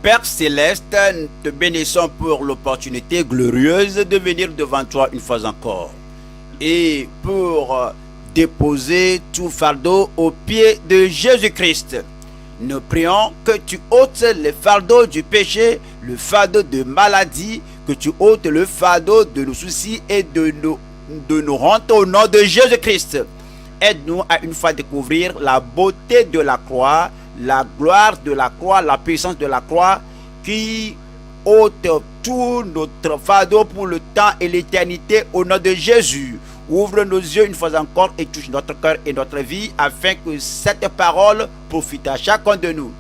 Père Céleste, nous te bénissons pour l'opportunité glorieuse de venir devant toi une fois encore et pour déposer tout fardeau aux pieds de Jésus-Christ. Nous prions que tu ôtes le fardeau du péché, le fardeau de maladie, que tu ôtes le fardeau de nos soucis et de nos hontes au nom de Jésus-Christ. Aide-nous à une fois découvrir la beauté de la croix, la gloire de la croix, la puissance de la croix qui ôte tout notre fardeau pour le temps et l'éternité au nom de Jésus. Ouvre nos yeux une fois encore et touche notre cœur et notre vie afin que cette parole profite à chacun de nous.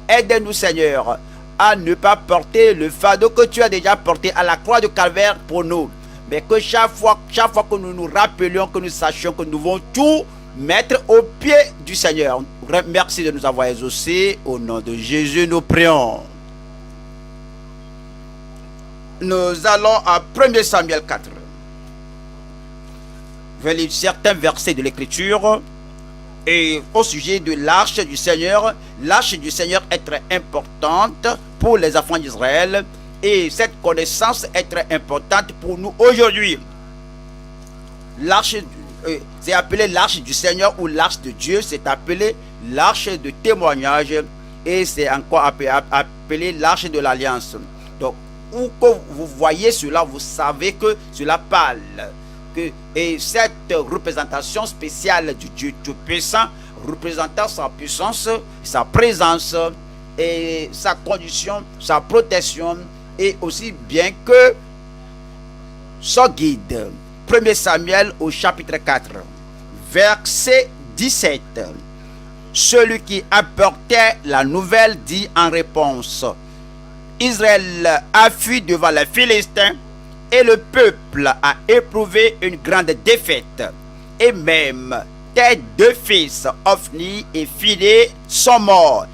Aide-nous Seigneur à ne pas porter le fardeau que tu as déjà porté à la croix de Calvaire pour nous. Mais que chaque fois que nous nous rappelions, que nous sachions que nous devons tout mettre au pied du Seigneur. Merci de nous avoir exaucés. Au nom de Jésus, nous prions. Nous allons à 1 Samuel 4. Je vais lire certains versets de l'Écriture. Et au sujet de l'arche du Seigneur est très importante pour les enfants d'Israël. Et cette connaissance est très importante pour nous aujourd'hui. L'arche, c'est appelé l'arche du Seigneur ou l'arche de Dieu, c'est appelé l'arche de témoignage et c'est encore appelé l'arche de l'alliance. Donc, où que vous voyez cela, vous savez que cela parle. Et cette représentation spéciale du Dieu Tout-Puissant, représentant sa puissance, sa présence et sa condition, sa protection, et aussi bien que son guide. 1 Samuel au chapitre 4, verset 17. Celui qui apportait la nouvelle dit en réponse: Israël a fui devant les Philistins et le peuple a éprouvé une grande défaite. Et même tes deux fils, Ophni et Phiné, sont morts.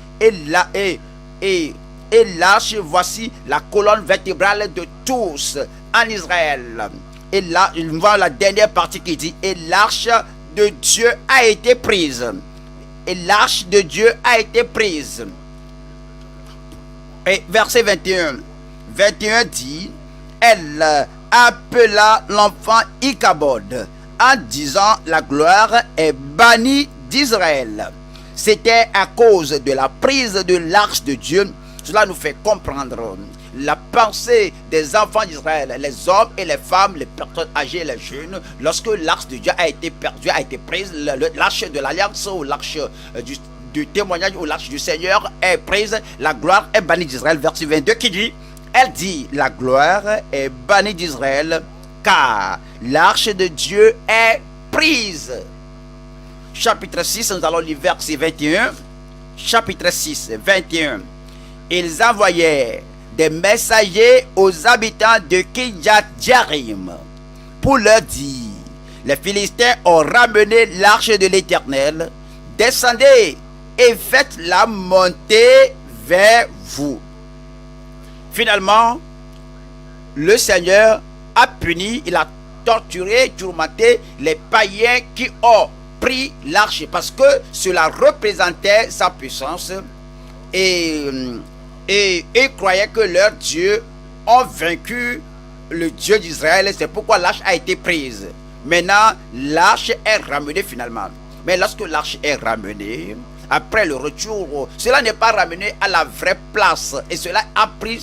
Et l'arche, voici la colonne vertébrale de tous en Israël. Et là, il voit la dernière partie qui dit: et l'arche de Dieu a été prise. Et l'arche de Dieu a été prise. Et verset 21. 21 dit: elle appela l'enfant Ichabod en disant: la gloire est bannie d'Israël. C'était à cause de la prise de l'arche de Dieu. Cela nous fait comprendre la pensée des enfants d'Israël, les hommes et les femmes, les personnes âgées et les jeunes. Lorsque l'arche de Dieu a été perdue, a été prise, l'arche de l'alliance ou l'arche du témoignage ou l'arche du Seigneur est prise, la gloire est bannie d'Israël. Verset 22 qui dit: elle dit, la gloire est bannie d'Israël car l'arche de Dieu est prise. Chapitre 6, nous allons lire verset 21. Chapitre 6, 21. Ils envoyèrent des messagers aux habitants de Kirjath-Jearim pour leur dire: les Philistins ont ramené l'arche de l'Éternel. Descendez et faites-la monter vers vous. Finalement, le Seigneur a puni, il a torturé, tourmenté les païens qui ont pris l'arche parce que cela représentait sa puissance et ils croyaient que leur Dieu ont vaincu le Dieu d'Israël. C'est pourquoi l'arche a été prise. Maintenant, l'arche est ramenée finalement. Mais lorsque l'arche est ramenée, après le retour, cela n'est pas ramené à la vraie place. Et cela a pris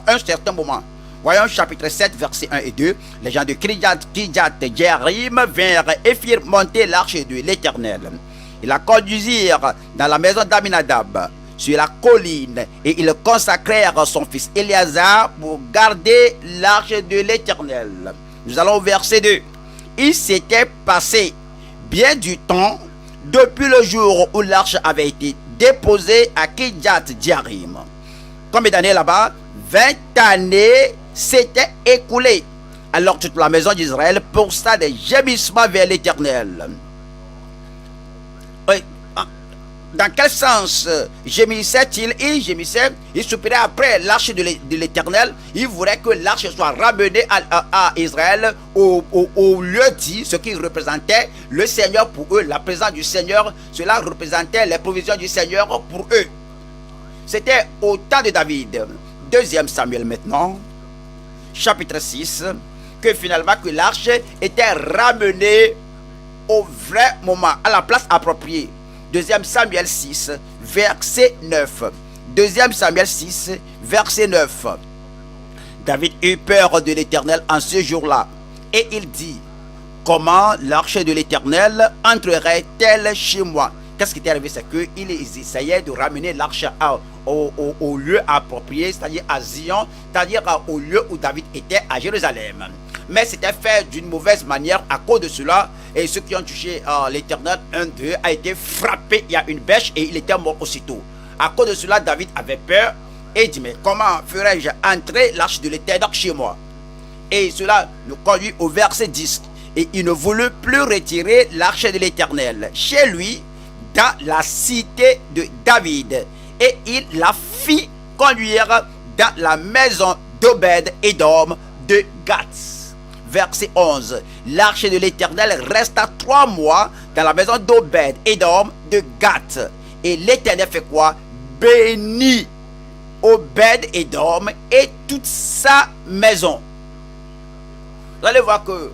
un certain moment. Voyons chapitre 7, versets 1 et 2. Les gens de Kirjath-Jearim vinrent et firent monter l'arche de l'Éternel. Ils la conduisirent dans la maison d'Aminadab, sur la colline, et ils consacrèrent son fils Éléazar pour garder l'arche de l'Éternel. Nous allons au verset 2. Il s'était passé bien du temps depuis le jour où l'arche avait été déposée à Kirjath-Jearim. Combien d'années là-bas? 20 années s'étaient écoulées. Alors toute la maison d'Israël poussa des gémissements vers l'Éternel. Dans quel sens gémissait-il? Il gémissait, il soupirait après l'arche de l'Éternel. Il voulait que l'arche soit ramenée à Israël au lieu dit, ce qui représentait le Seigneur pour eux, la présence du Seigneur. Cela représentait les provisions du Seigneur pour eux. C'était au temps de David. 2 Samuel maintenant, chapitre 6, que finalement que l'arche était ramenée au vrai moment, à la place appropriée. 2 Samuel 6, verset 9. 2 Samuel 6, verset 9. David eut peur de l'Éternel en ce jour-là, et il dit: comment l'arche de l'Éternel entrerait-elle chez moi? Qu'est-ce qui était arrivé? C'est qu'il essayait de ramener l'arche au lieu approprié, c'est-à-dire à Zion, c'est-à-dire au lieu où David était à Jérusalem. Mais c'était fait d'une mauvaise manière. À cause de cela, et ceux qui ont touché l'Éternel, un d'eux a été frappé, il y a une bêche, et il était mort aussitôt. À cause de cela, David avait peur et dit: mais comment ferais-je entrer l'arche de l'Éternel chez moi? Et cela nous conduit au verset 10. Et il ne voulut plus retirer l'arche de l'Éternel chez lui dans la cité de David, et il la fit conduire dans la maison d'Obed-Édom de Gath. Verset 11. L'arche de l'Éternel resta 3 mois dans la maison d'Obed-Édom de Gath. Et l'Éternel fait quoi? Bénit Obed-Édom et toute sa maison. Vous allez voir que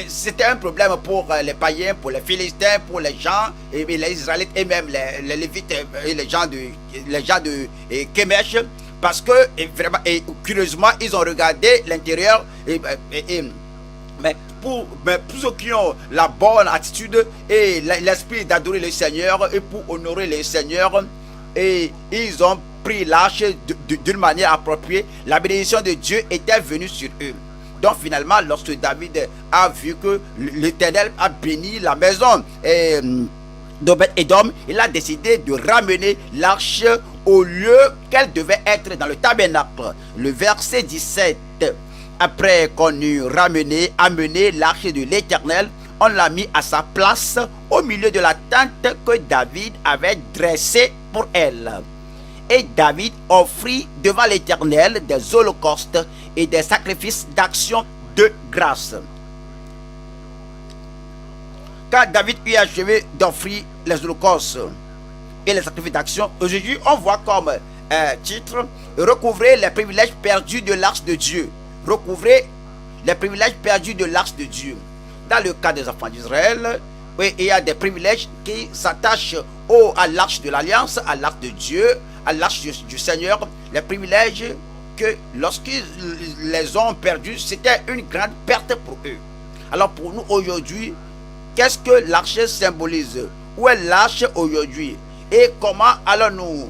c'était un problème pour les païens, pour les Philistins, pour les gens, et les Israélites, et même les Lévites et les gens de Kémesh, parce que vraiment, et curieusement, ils ont regardé l'intérieur, mais pour ceux qui ont la bonne attitude et l'esprit d'adorer le Seigneur, et pour honorer le Seigneur, et ils ont pris l'arche d'une manière appropriée. La bénédiction de Dieu était venue sur eux. Donc finalement, lorsque David a vu que l'Éternel a béni la maison d'Obed-Édom, il a décidé de ramener l'arche au lieu qu'elle devait être, dans le tabernacle. Le verset 17. Après qu'on eut amené l'arche de l'Éternel, on l'a mis à sa place au milieu de la tente que David avait dressée pour elle. Et David offrit devant l'Éternel des holocaustes et des sacrifices d'action de grâce. Quand David eut achevé d'offrir les holocaustes et les sacrifices d'action, aujourd'hui on voit comme titre: recouvrer les privilèges perdus de l'arche de Dieu. Recouvrer les privilèges perdus de l'arche de Dieu. Dans le cas des enfants d'Israël, oui, il y a des privilèges qui s'attachent à l'arche de l'Alliance, à l'arche de Dieu, à l'arche du Seigneur. Les privilèges que lorsqu'ils les ont perdus, c'était une grande perte pour eux. Alors pour nous aujourd'hui, qu'est-ce que l'arche symbolise? Où est l'arche aujourd'hui? Et comment allons-nous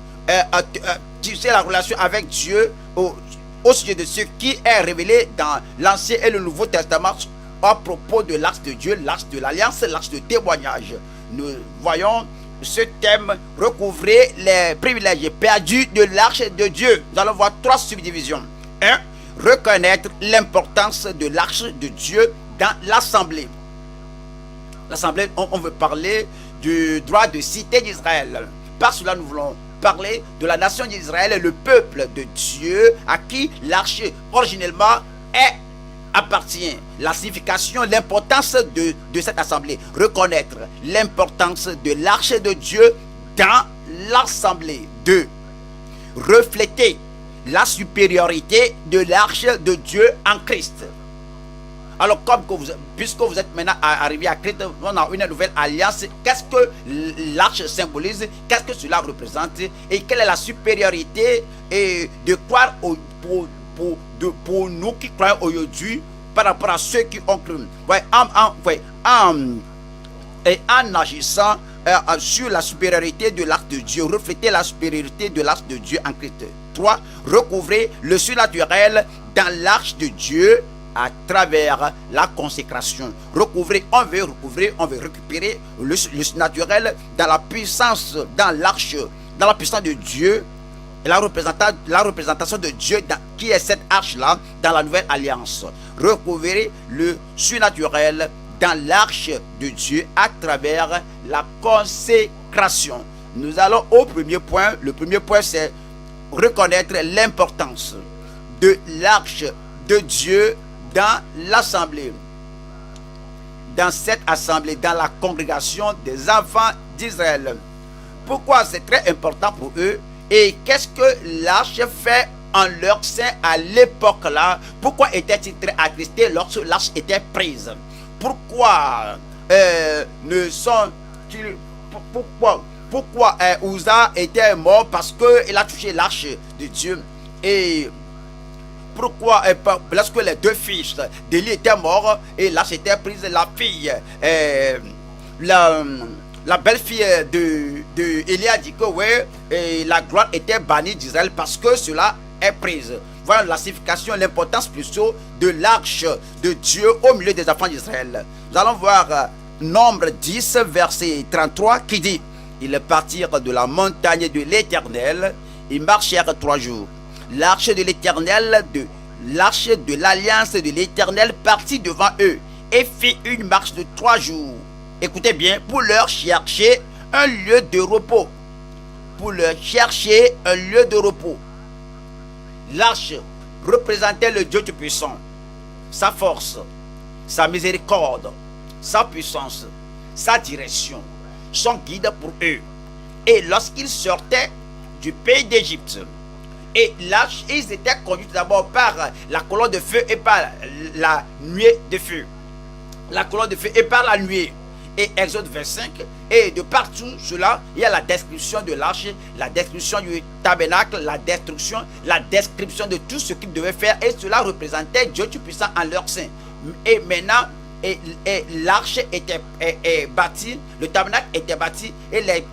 tisser la relation avec Dieu au sujet de ce qui est révélé dans l'Ancien et le Nouveau Testament à propos de l'arche de Dieu, l'arche de l'Alliance, l'arche de témoignage? Nous voyons ce thème: recouvrer les privilèges perdus de l'arche de Dieu. Nous allons voir 3 subdivisions. 1. Reconnaître l'importance de l'arche de Dieu dans l'assemblée. L'assemblée, on veut parler du droit de cité d'Israël. Par cela, nous voulons parler de la nation d'Israël, le peuple de Dieu à qui l'arche originellement appartient. La signification, l'importance de cette assemblée. Reconnaître l'importance de l'arche de Dieu dans l'assemblée. 2. Refléter la supériorité de l'arche de Dieu en Christ. Alors, puisque vous êtes maintenant arrivé à Christ, on a une nouvelle alliance. Qu'est-ce que l'arche symbolise? Qu'est-ce que cela représente? Et quelle est la supériorité de croire pour nous qui croyons aujourd'hui par rapport à ceux qui ont cru? En agissant sur la supériorité de l'arche de Dieu, refléter la supériorité de l'arche de Dieu en Christ. 3. Recouvrer le surnaturel dans l'arche de Dieu à travers la consécration. On veut récupérer le surnaturel dans la puissance, dans l'arche, dans la puissance de Dieu, et la représentation de Dieu qui est cette arche-là dans la nouvelle alliance. Recouvrer le surnaturel dans l'arche de Dieu à travers la consécration. Nous allons au premier point. Le premier point, c'est reconnaître l'importance de l'arche de Dieu dans l'assemblée, dans cette assemblée, dans la congrégation des enfants d'Israël. Pourquoi c'est très important pour eux? Et qu'est-ce que l'arche fait en leur sein à l'époque là? Pourquoi était-il très attristé lorsque l'arche était prise? Pourquoi ne sont-ils... Pourquoi Uza était mort? Parce qu'il a touché l'arche de Dieu. Et pourquoi lorsque les deux fils d'Élie étaient morts et l'arche était prise, la fille, la belle-fille de Élie a dit que ouais, la gloire était bannie d'Israël parce que cela est prise. Voilà la signification, l'importance plutôt de l'arche de Dieu au milieu des enfants d'Israël. Nous allons voir Nombre 10, verset 33 qui dit: ils partirent de la montagne de l'Éternel, ils marchèrent 3 jours. L'arche de l'Éternel, l'arche de l'alliance de l'Éternel partit devant eux et fit une marche de 3 jours. Écoutez bien, pour leur chercher un lieu de repos. Pour leur chercher un lieu de repos. L'arche représentait le Dieu Tout-Puissant, sa force, sa miséricorde, sa puissance, sa direction, son guide pour eux. Et lorsqu'ils sortaient du pays d'Égypte, et l'arche, ils étaient conduits d'abord par la colonne de feu et par la nuée de feu. La colonne de feu et par la nuée. Et Exode 25, et de partout cela, il y a la description de l'arche, la description du tabernacle, la description de tout ce qu'ils devaient faire, et cela représentait Dieu Tout-Puissant en leur sein. Et maintenant, et l'arche était bâtie, le tabernacle était bâti, et les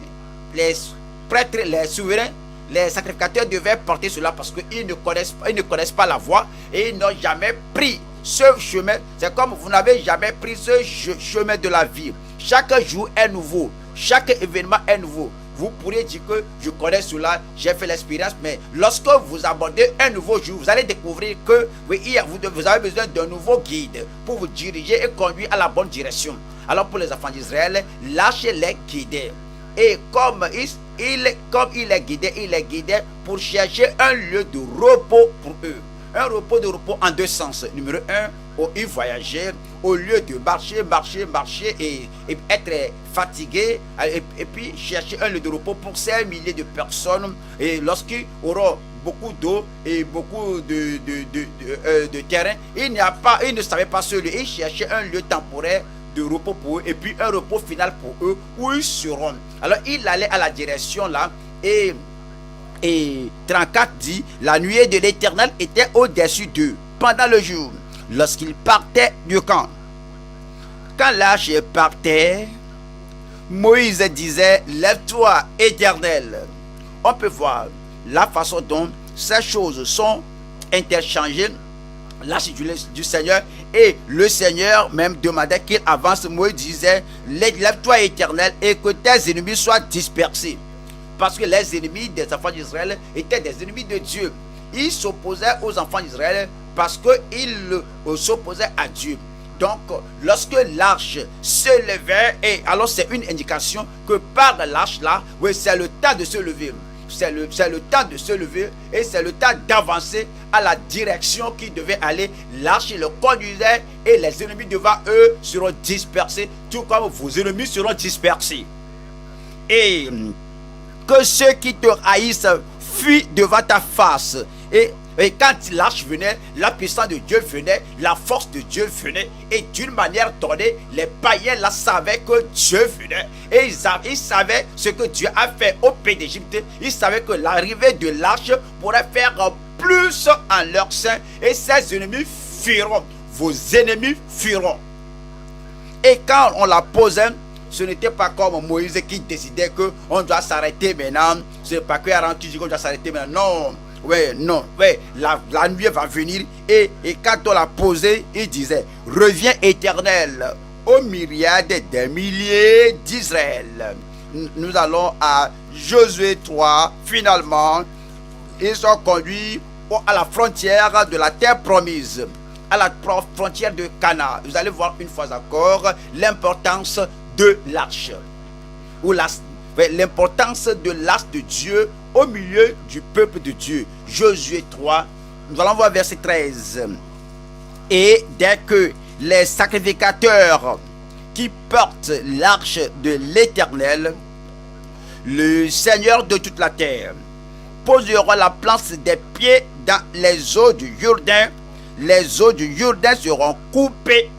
prêtres, les souverains, les sacrificateurs devaient porter cela parce qu'ils ne connaissent pas la voie et ils n'ont jamais pris ce chemin. C'est comme vous n'avez jamais pris ce chemin de la vie. Chaque jour est nouveau, chaque événement est nouveau. Vous pourriez dire que je connais cela, j'ai fait l'expérience, mais lorsque vous abordez un nouveau jour, vous allez découvrir que oui, vous avez besoin d'un nouveau guide pour vous diriger et conduire à la bonne direction. Alors pour les enfants d'Israël, l'arche les guidait. Et comme il est guidé pour chercher un lieu de repos pour eux. Un repos de repos en 2 sens. Numéro 1, où ils voyageaient, au lieu de marcher et être fatigués, et puis chercher un lieu de repos pour ces milliers de personnes. Et lorsqu'ils auront beaucoup d'eau et beaucoup de terrain, ils ne savaient pas ce lieu. Ils cherchaient un lieu temporaire de repos pour eux et puis un repos final pour eux où ils seront. Alors il allait à la direction là et 34 dit: la nuée de l'Éternel était au-dessus d'eux pendant le jour lorsqu'ils partaient du camp. Quand l'arche partait, Moïse disait: lève-toi, Éternel. On peut voir la façon dont ces choses sont interchangées. L'arche du Seigneur, et le Seigneur même demandait qu'il avance. Moïse disait: lève-toi, Éternel, et que tes ennemis soient dispersés. Parce que les ennemis des enfants d'Israël étaient des ennemis de Dieu. Ils s'opposaient aux enfants d'Israël parce qu'ils s'opposaient à Dieu. Donc lorsque l'arche se levait, et alors c'est une indication que par l'arche là, oui, c'est le temps de se lever. C'est le temps de se lever et c'est le temps d'avancer à la direction qui devait aller. L'arche le conduisait et les ennemis devant eux seront dispersés, tout comme vos ennemis seront dispersés. Et que ceux qui te haïssent fuient devant ta face. Et quand l'arche venait, la puissance de Dieu venait, la force de Dieu venait, et d'une manière donnée, les païens là savaient que Dieu venait, et ils savaient ce que Dieu a fait au pays d'Égypte. Ils savaient que l'arrivée de l'arche pourrait faire plus en leur sein, et ses ennemis fuiront. Vos ennemis fuiront. Et quand on la posait, ce n'était pas comme Moïse qui décidait qu'on doit s'arrêter maintenant. Ce n'est pas que Aaron qui dit qu'on doit s'arrêter maintenant. Non. La nuit va venir. Et quand on l'a posé, il disait: reviens, Éternel, aux myriades des milliers d'Israël. Nous allons à Josué 3. Finalement, ils sont conduits à la frontière de la terre promise, à la frontière de Canaan. Vous allez voir une fois encore l'importance de l'arche, ou l'importance de l'arche de Dieu au milieu du peuple de Dieu. Josué 3, nous allons voir verset 13. Et dès que les sacrificateurs qui portent l'arche de l'Éternel, le Seigneur de toute la terre, poseront la planche des pieds dans les eaux du Jourdain, les eaux du Jourdain seront coupées,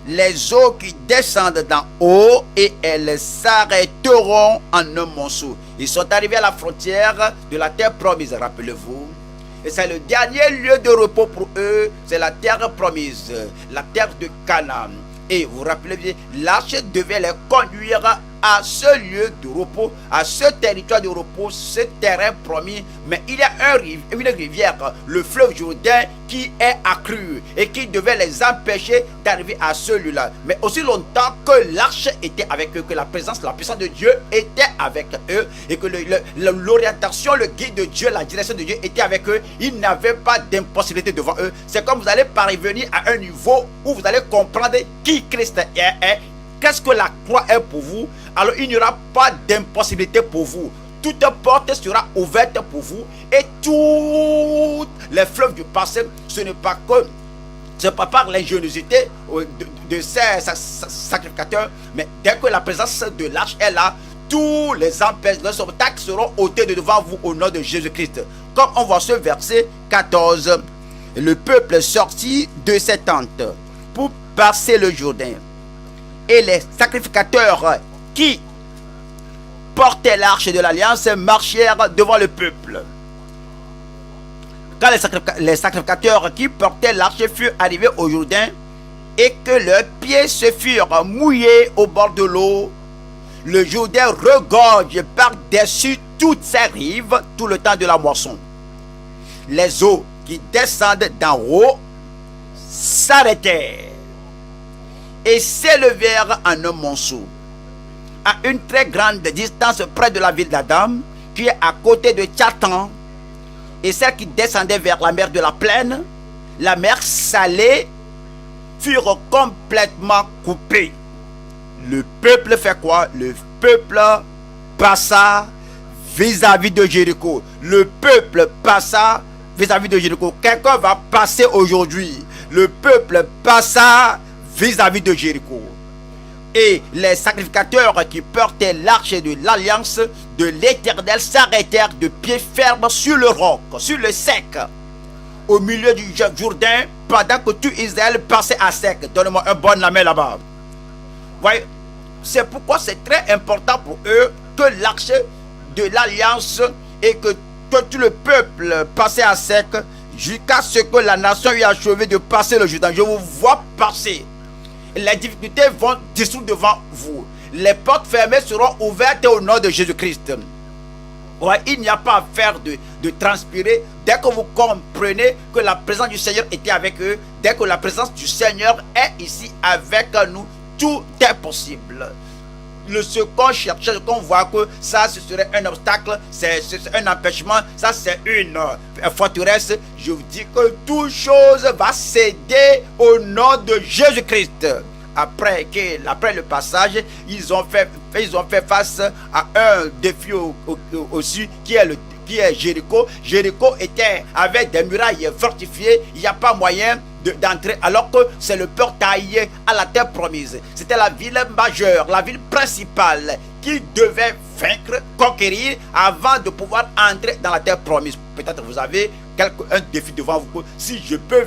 les eaux qui descendent d'en haut, et elles s'arrêteront en un monceau. Ils sont arrivés à la frontière de la terre promise, rappelez-vous. Et c'est le dernier lieu de repos pour eux, c'est la terre promise, la terre de Canaan. Et vous vous rappelez bien, l'arche devait les conduire à ce lieu de repos, à ce territoire de repos, ce terrain promis. Mais il y a une rivière, le fleuve Jourdain, qui est accrue et qui devait les empêcher d'arriver à ce lieu-là. Mais aussi longtemps que l'arche était avec eux, que la présence, la puissance de Dieu était avec eux, et que l'orientation, le guide de Dieu, la direction de Dieu était avec eux, il n'y avait pas d'impossibilité devant eux. C'est comme vous allez parvenir à un niveau où vous allez comprendre qui Christ est, qu'est-ce que la croix est pour vous. Alors il n'y aura pas d'impossibilité pour vous. Toute porte sera ouverte pour vous, et tous les fleuves du passé, ce n'est pas par l'ingéniosité de ces sacrificateurs, mais dès que la présence de l'arche est là, tous les obstacles seront ôtés de devant vous au nom de Jésus-Christ. Comme on voit ce verset 14, le peuple sortit de ses tentes pour passer le Jourdain, et les sacrificateurs qui portaient l'arche de l'alliance marchèrent devant le peuple. Quand les sacrificateurs qui portaient l'arche furent arrivés au Jourdain, et que leurs pieds se furent mouillés au bord de l'eau, le Jourdain regorge par-dessus toutes ses rives tout le temps de la moisson. Les eaux qui descendent d'en haut s'arrêtèrent et s'élevèrent en un monceau, à une très grande distance près de la ville d'Adam, qui est à côté de Tchatan, et celles qui descendaient vers la mer de la plaine, la mer salée, furent complètement coupées. Le peuple fait quoi? Le peuple passa vis-à-vis de Jéricho. Le peuple passa vis-à-vis de Jéricho. Quelqu'un va passer aujourd'hui. Le peuple passa vis-à-vis de Jéricho. Et les sacrificateurs qui portaient l'arche de l'alliance de l'Éternel s'arrêtèrent de pied ferme sur le roc, sur le sec, au milieu du Jourdain, pendant que tout Israël passait à sec. Donne-moi un bon amen là-bas. Voyez, c'est pourquoi c'est très important pour eux que l'arche de l'alliance et que tout le peuple passait à sec jusqu'à ce que la nation ait achevé de passer le Jourdain. Je vous vois passer. Les difficultés vont dissoudre devant vous. Les portes fermées seront ouvertes au nom de Jésus-Christ. Ouais, il n'y a pas à faire de transpirer. Dès que vous comprenez que la présence du Seigneur était avec eux, dès que la présence du Seigneur est ici avec nous, tout est possible. Ce qu'on cherchait, ce qu'on voit que ça, ce serait un obstacle, c'est un empêchement, ça c'est une forteresse. Je vous dis que toute chose va céder au nom de Jésus-Christ. Après le passage, ils ont fait face à un défi aussi qui est Jéricho. Jéricho avait des murailles fortifiées. Il n'y a pas moyen d'entrer, alors que c'est le portail à la terre promise. C'était la ville majeure, la ville principale qui devait vaincre, conquérir avant de pouvoir entrer dans la terre promise. Peut-être vous avez un défi devant vous. Si je peux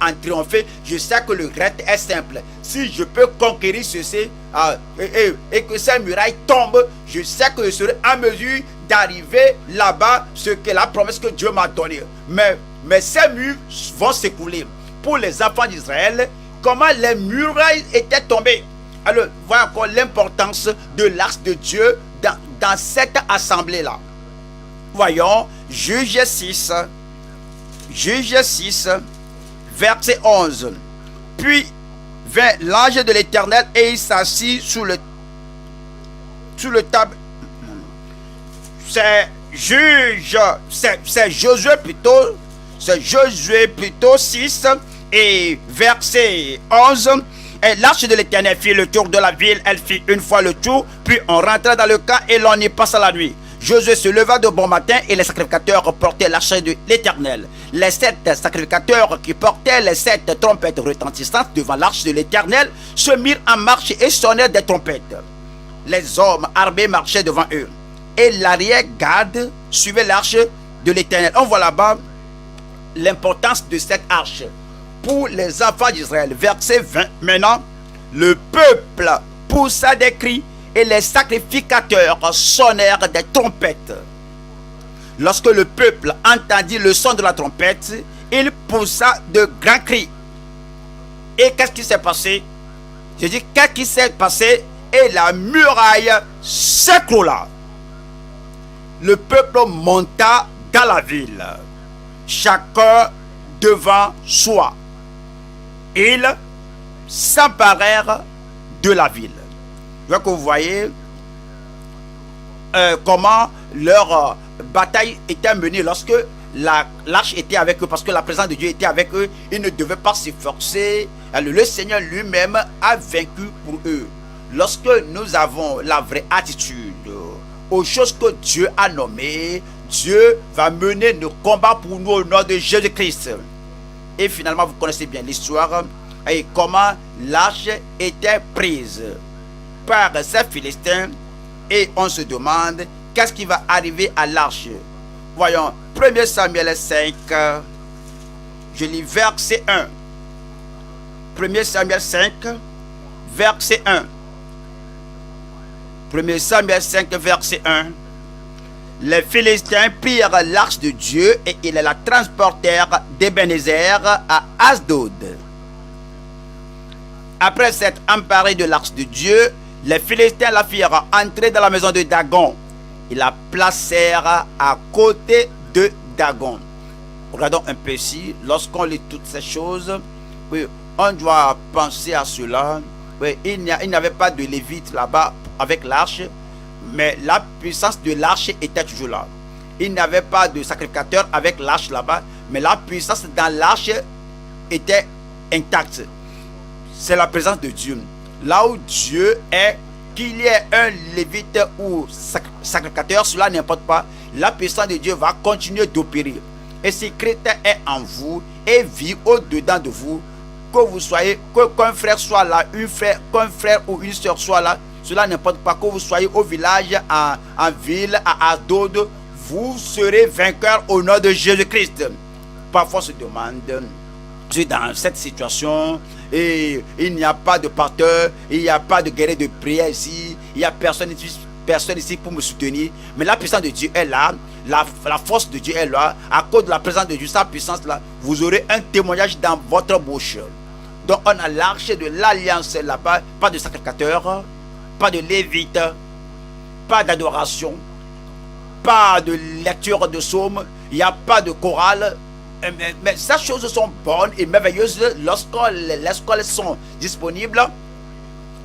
en triompher, je sais que le reste est simple. Si je peux conquérir ceci et que ces murailles tombent, je sais que je serai en mesure d'arriver là-bas, ce que la promesse que Dieu m'a donnée. Mais ces murs vont s'écouler. Pour les enfants d'Israël, comment les murailles étaient tombées. Alors, voilà encore l'importance de l'arche de Dieu dans cette assemblée-là. Voyons, Juge 6, verset 11. Puis vint l'ange de l'Éternel et il s'assit sur le table. C'est Josué plutôt. C'est Josué plutôt 6 et verset 11. Et l'arche de l'Éternel fit le tour de la ville. Elle fit une fois le tour. Puis on rentra dans le camp et l'on y passa la nuit. Josué se leva de bon matin et les sacrificateurs portaient l'arche de l'Éternel. Les 7 sacrificateurs qui portaient les 7 trompettes retentissantes devant l'arche de l'Éternel se mirent en marche et sonnèrent des trompettes. Les hommes armés marchaient devant eux. et l'arrière-garde suivaient l'arche de l'Éternel. On voit là-bas l'importance de cette arche pour les enfants d'Israël. Verset 20. Maintenant, le peuple poussa des cris et les sacrificateurs sonnèrent des trompettes. Lorsque le peuple entendit le son de la trompette, il poussa de grands cris. Et qu'est-ce qui s'est passé? Je dis, qu'est-ce qui s'est passé? Et la muraille s'écroula. Le peuple monta dans la ville, chacun devant soi. Ils s'emparèrent de la ville. Donc vous voyez comment leur bataille était menée lorsque l'arche était avec eux, parce que la présence de Dieu était avec eux. Ils ne devaient pas s'efforcer. Le Seigneur lui-même a vaincu pour eux. Lorsque nous avons la vraie attitude aux choses que Dieu a nommées, Dieu va mener nos combats pour nous au nom de Jésus-Christ. Et finalement, vous connaissez bien l'histoire et comment l'arche était prise par ces Philistins. Et on se demande qu'est-ce qui va arriver à l'arche. Voyons, 1 Samuel 5, je lis verset 1. 1 Samuel 5, verset 1. 1 Samuel 5, verset 1. Les Philistins prirent l'arche de Dieu et ils la transportèrent d'Ebenezer à Asdod. Après s'être emparés de l'arche de Dieu, les Philistins la firent entrer dans la maison de Dagon. Ils la placèrent à côté de Dagon. Regardons un peu ici, lorsqu'on lit toutes ces choses, oui, on doit penser à cela. Oui, il n'y avait pas de Lévite là-bas avec l'arche, mais la puissance de l'arche était toujours là. Il n'y avait pas de sacrificateur avec l'arche là-bas, mais la puissance dans l'arche était intacte. C'est la présence de Dieu. Là où Dieu est, qu'il y ait un lévite ou sacrificateur, cela n'importe pas, la puissance de Dieu va continuer d'opérer. Et si Christ est en vous et vit au-dedans de vous, que vous soyez, qu'un frère soit là, qu'un frère ou une soeur soit là, cela n'importe pas, que vous soyez au village, en ville, à Asdod, vous serez vainqueur au nom de Jésus-Christ. Parfois on se demande, je suis dans cette situation et il n'y a pas de pasteur, il n'y a pas de guerrier de prière ici, il n'y a personne ici pour me soutenir, mais la puissance de Dieu est là, la force de Dieu est là. À cause de la présence de Dieu, sa puissance là, vous aurez un témoignage dans votre bouche. Donc on a l'arche de l'alliance là-bas, pas de sacrificateur, pas de lévite, pas d'adoration, pas de lecture de psaumes, il n'y a pas de chorale. Mais ces choses sont bonnes et merveilleuses lorsqu'elles sont disponibles.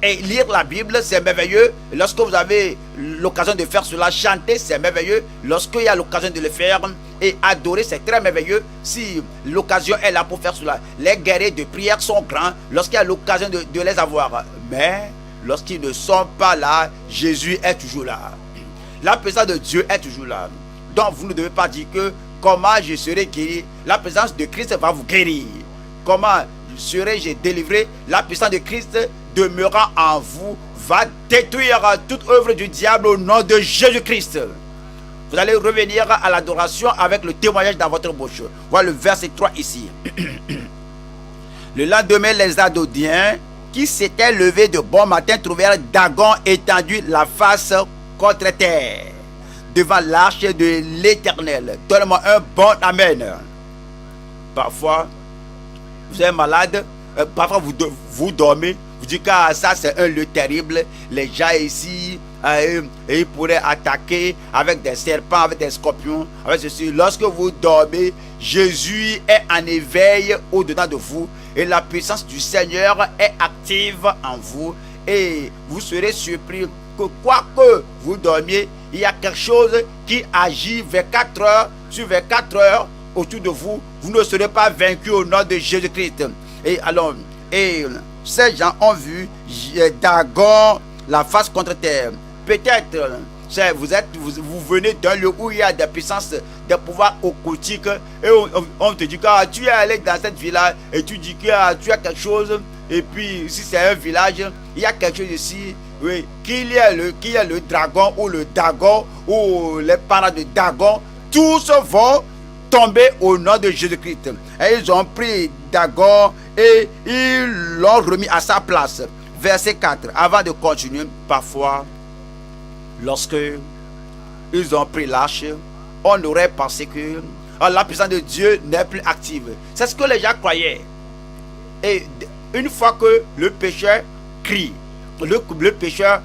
Et lire la Bible, c'est merveilleux. Lorsque vous avez l'occasion de faire cela, chanter, c'est merveilleux. Lorsqu'il y a l'occasion de le faire, et adorer, c'est très merveilleux. Si l'occasion est là pour faire cela. Les guerriers de prière sont grands lorsqu'il y a l'occasion de les avoir. Mais lorsqu'ils ne sont pas là, Jésus est toujours là. La présence de Dieu est toujours là. Donc vous ne devez pas dire que comment je serai guéri. La présence de Christ va vous guérir. Comment serai-je délivré? La puissance de Christ demeurant en vous va détruire toute œuvre du diable au nom de Jésus-Christ. Vous allez revenir à l'adoration avec le témoignage dans votre bouche. Voilà le verset 3 ici. Le lendemain, les Adodiens qui s'étaient levés de bon matin trouvèrent Dagon étendu la face contre terre devant l'arche de l'Éternel. Donne-moi un bon amen. Parfois, vous êtes malade, parfois vous dormez, vous dites que ça c'est un lieu terrible, les gens ici, ils pourraient attaquer avec des serpents, avec des scorpions, avec ceci. Lorsque vous dormez, Jésus est en éveil au-dedans de vous et la puissance du Seigneur est active en vous et vous serez surpris que quoi que vous dormiez, il y a quelque chose qui agit 24 heures sur 24 heures autour de vous. Vous ne serez pas vaincu au nom de Jésus-Christ. Et alors, ces gens ont vu Dagon la face contre terre. Peut-être vous venez d'un lieu où il y a des puissances, des pouvoirs occultiques et on te dit que tu es allé dans cette village et tu dis que tu as quelque chose. Et puis si c'est un village, il y a quelque chose ici oui, qu'il y ait le dragon ou le dagon ou les parents de Dagon, tous vont tomber au nom de Jésus-Christ. Et ils ont pris Dagon et ils l'ont remis à sa place. Verset 4. Avant de continuer, parfois, lorsque ils ont pris l'arche, on aurait pensé que la puissance de Dieu n'est plus active. C'est ce que les gens croyaient. Et une fois que le pécheur crie, le pécheur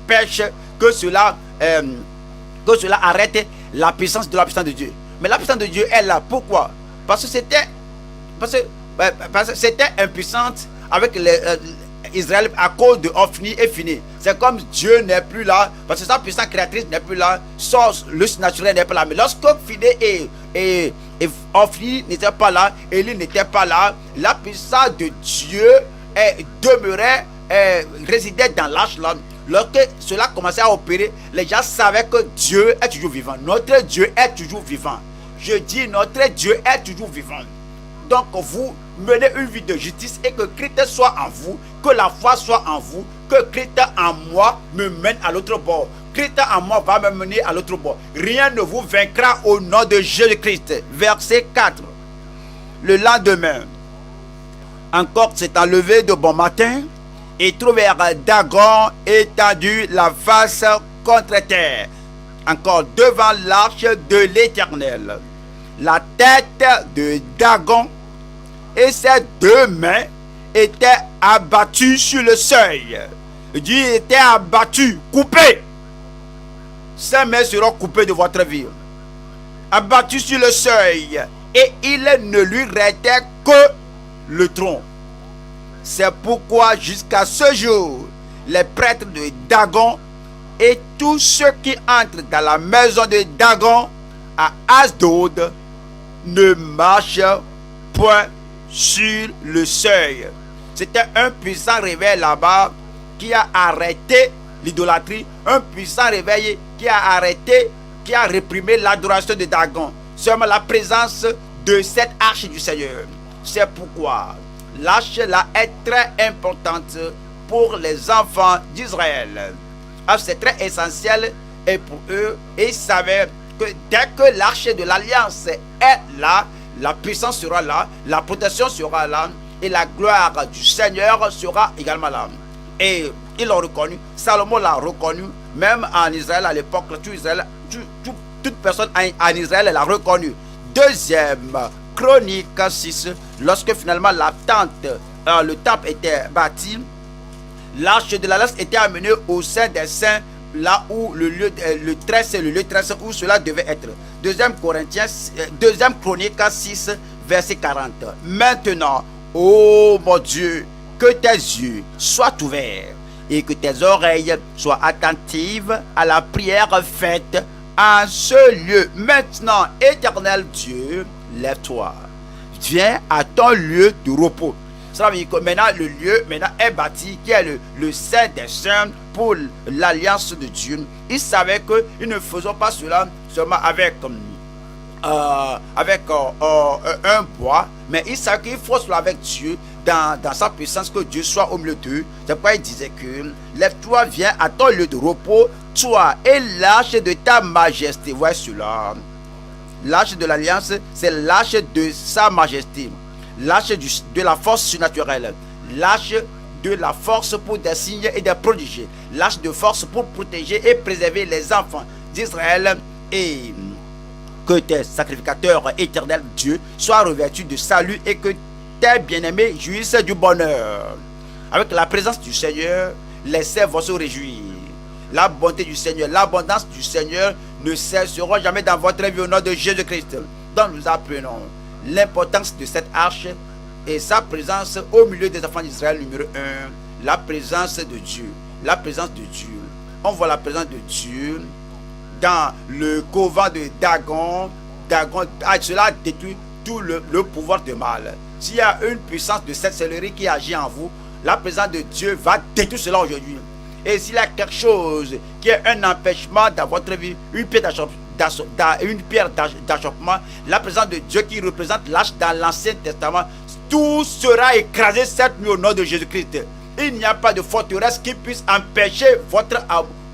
pêche, que cela arrête la puissance de Dieu. Mais la puissance de Dieu est là. Pourquoi? Parce que c'était impuissante avec Israël à cause de Ophni et Fini. C'est comme Dieu n'est plus là, parce que sa puissance créatrice n'est plus là, le naturel n'est pas là. Mais lorsque Fini et Ophni n'étaient pas là, Élie n'était pas là, la puissance de Dieu demeurait, résidait dans l'arche là. Lorsque cela commençait à opérer, les gens savaient que Dieu est toujours vivant. Notre Dieu est toujours vivant. Je dis, notre Dieu est toujours vivant. Donc vous menez une vie de justice et que Christ soit en vous, que la foi soit en vous, que Christ en moi me mène à l'autre bord. Christ en moi va me mener à l'autre bord. Rien ne vous vaincra au nom de Jésus-Christ. Verset 4. Le lendemain, encore s'étant levé de bon matin, et trouvèrent Dagon étendu la face contre terre, encore devant l'arche de l'Éternel. La tête de Dagon et ses deux mains étaient abattues sur le seuil. Dieu était abattu, coupé. Ses mains seront coupées de votre vie. Abattu sur le seuil. Et il ne lui restait que le tronc. C'est pourquoi jusqu'à ce jour, les prêtres de Dagon et tous ceux qui entrent dans la maison de Dagon à Asdod ne marchent point sur le seuil. C'était un puissant réveil là-bas qui a arrêté l'idolâtrie, un puissant réveil qui a arrêté, qui a réprimé l'adoration de Dagon. Seulement la présence de cette arche du Seigneur. C'est pourquoi l'arche là est très importante pour les enfants d'Israël. C'est très essentiel et pour eux. Et ils savaient que dès que l'arche de l'alliance est là, la puissance sera là, la protection sera là et la gloire du Seigneur sera également là. Et ils l'ont reconnu, Salomon l'a reconnu, même en Israël à l'époque, toute personne en Israël l'a reconnu. Deuxième Chronique 6, lorsque finalement le temple était bâti, l'arche de l'alliance était amenée au sein des saints, là où le lieu très où cela devait être. Deuxième Chronique 6, verset 40. Maintenant, ô mon Dieu, que tes yeux soient ouverts et que tes oreilles soient attentives à la prière faite en ce lieu. Maintenant, éternel Dieu, lève-toi, viens à ton lieu de repos. Ça veut dire que maintenant le lieu est bâti, qui est le Saint des Saints pour l'alliance de Dieu. Ils savaient qu'ils ne faisaient pas cela seulement avec un bois, mais ils savaient qu'il faut cela avec Dieu dans sa puissance, que Dieu soit au milieu d'eux. C'est pourquoi il disait que lève-toi, viens à ton lieu de repos, toi et l'arche de ta majesté. Voici cela. L'arche de l'alliance, c'est l'arche de sa majesté, l'arche de la force surnaturelle, l'arche de la force pour des signes et des prodiges, l'arche de force pour protéger et préserver les enfants d'Israël, et que tes sacrificateurs éternels, Dieu, soient revêtus de salut et que tes bien-aimés jouissent du bonheur. Avec la présence du Seigneur, les saints vont se réjouir. La bonté du Seigneur, l'abondance du Seigneur ne cesseront jamais dans votre vie au nom de Jésus-Christ. Donc nous apprenons l'importance de cette arche et sa présence au milieu des enfants d'Israël. Numéro 1, la présence de Dieu. La présence de Dieu. On voit la présence de Dieu dans le couvent de Dagon. Cela détruit tout le pouvoir de mal. S'il y a une puissance de cette céleri qui agit en vous, la présence de Dieu va détruire cela aujourd'hui. Et s'il y a quelque chose qui est un empêchement dans votre vie, une pierre d'achoppement, la présence de Dieu qui représente l'arche dans l'Ancien Testament, tout sera écrasé cette nuit au nom de Jésus-Christ. Il n'y a pas de forteresse qui puisse empêcher votre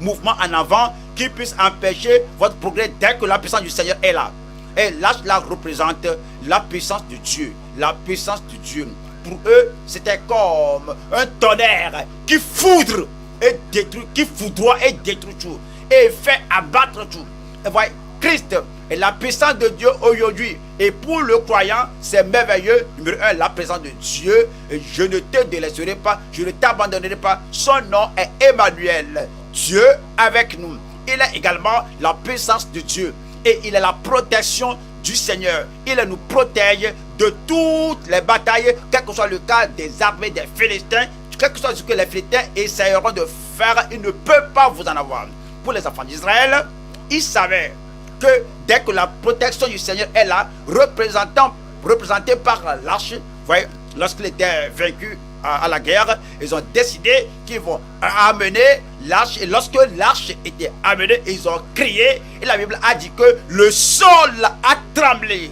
mouvement en avant, qui puisse empêcher votre progrès dès que la puissance du Seigneur est là. Et l'arche là représente la puissance de Dieu. La puissance de Dieu. Pour eux, c'était comme un tonnerre qui foudre et détruit, qui foudroie et détruit tout. Et fait abattre tout. Et voyez, Christ est la puissance de Dieu aujourd'hui. Et pour le croyant, c'est merveilleux. Numéro 1, la présence de Dieu. Et je ne te délaisserai pas, je ne t'abandonnerai pas. Son nom est Emmanuel. Dieu avec nous. Il est également la puissance de Dieu. Et il est la protection du Seigneur. Il nous protège de toutes les batailles, quel que soit le cas des armées des Philistins, quel que soit ce que les Philistins essayeront de faire, ils ne peuvent pas vous en avoir. Pour les enfants d'Israël, ils savaient que dès que la protection du Seigneur est là, représentée par l'arche, voyez, lorsqu'il était vaincu à la guerre, ils ont décidé qu'ils vont amener l'arche. Et lorsque l'arche était amenée, ils ont crié. Et la Bible a dit que le sol a tremblé.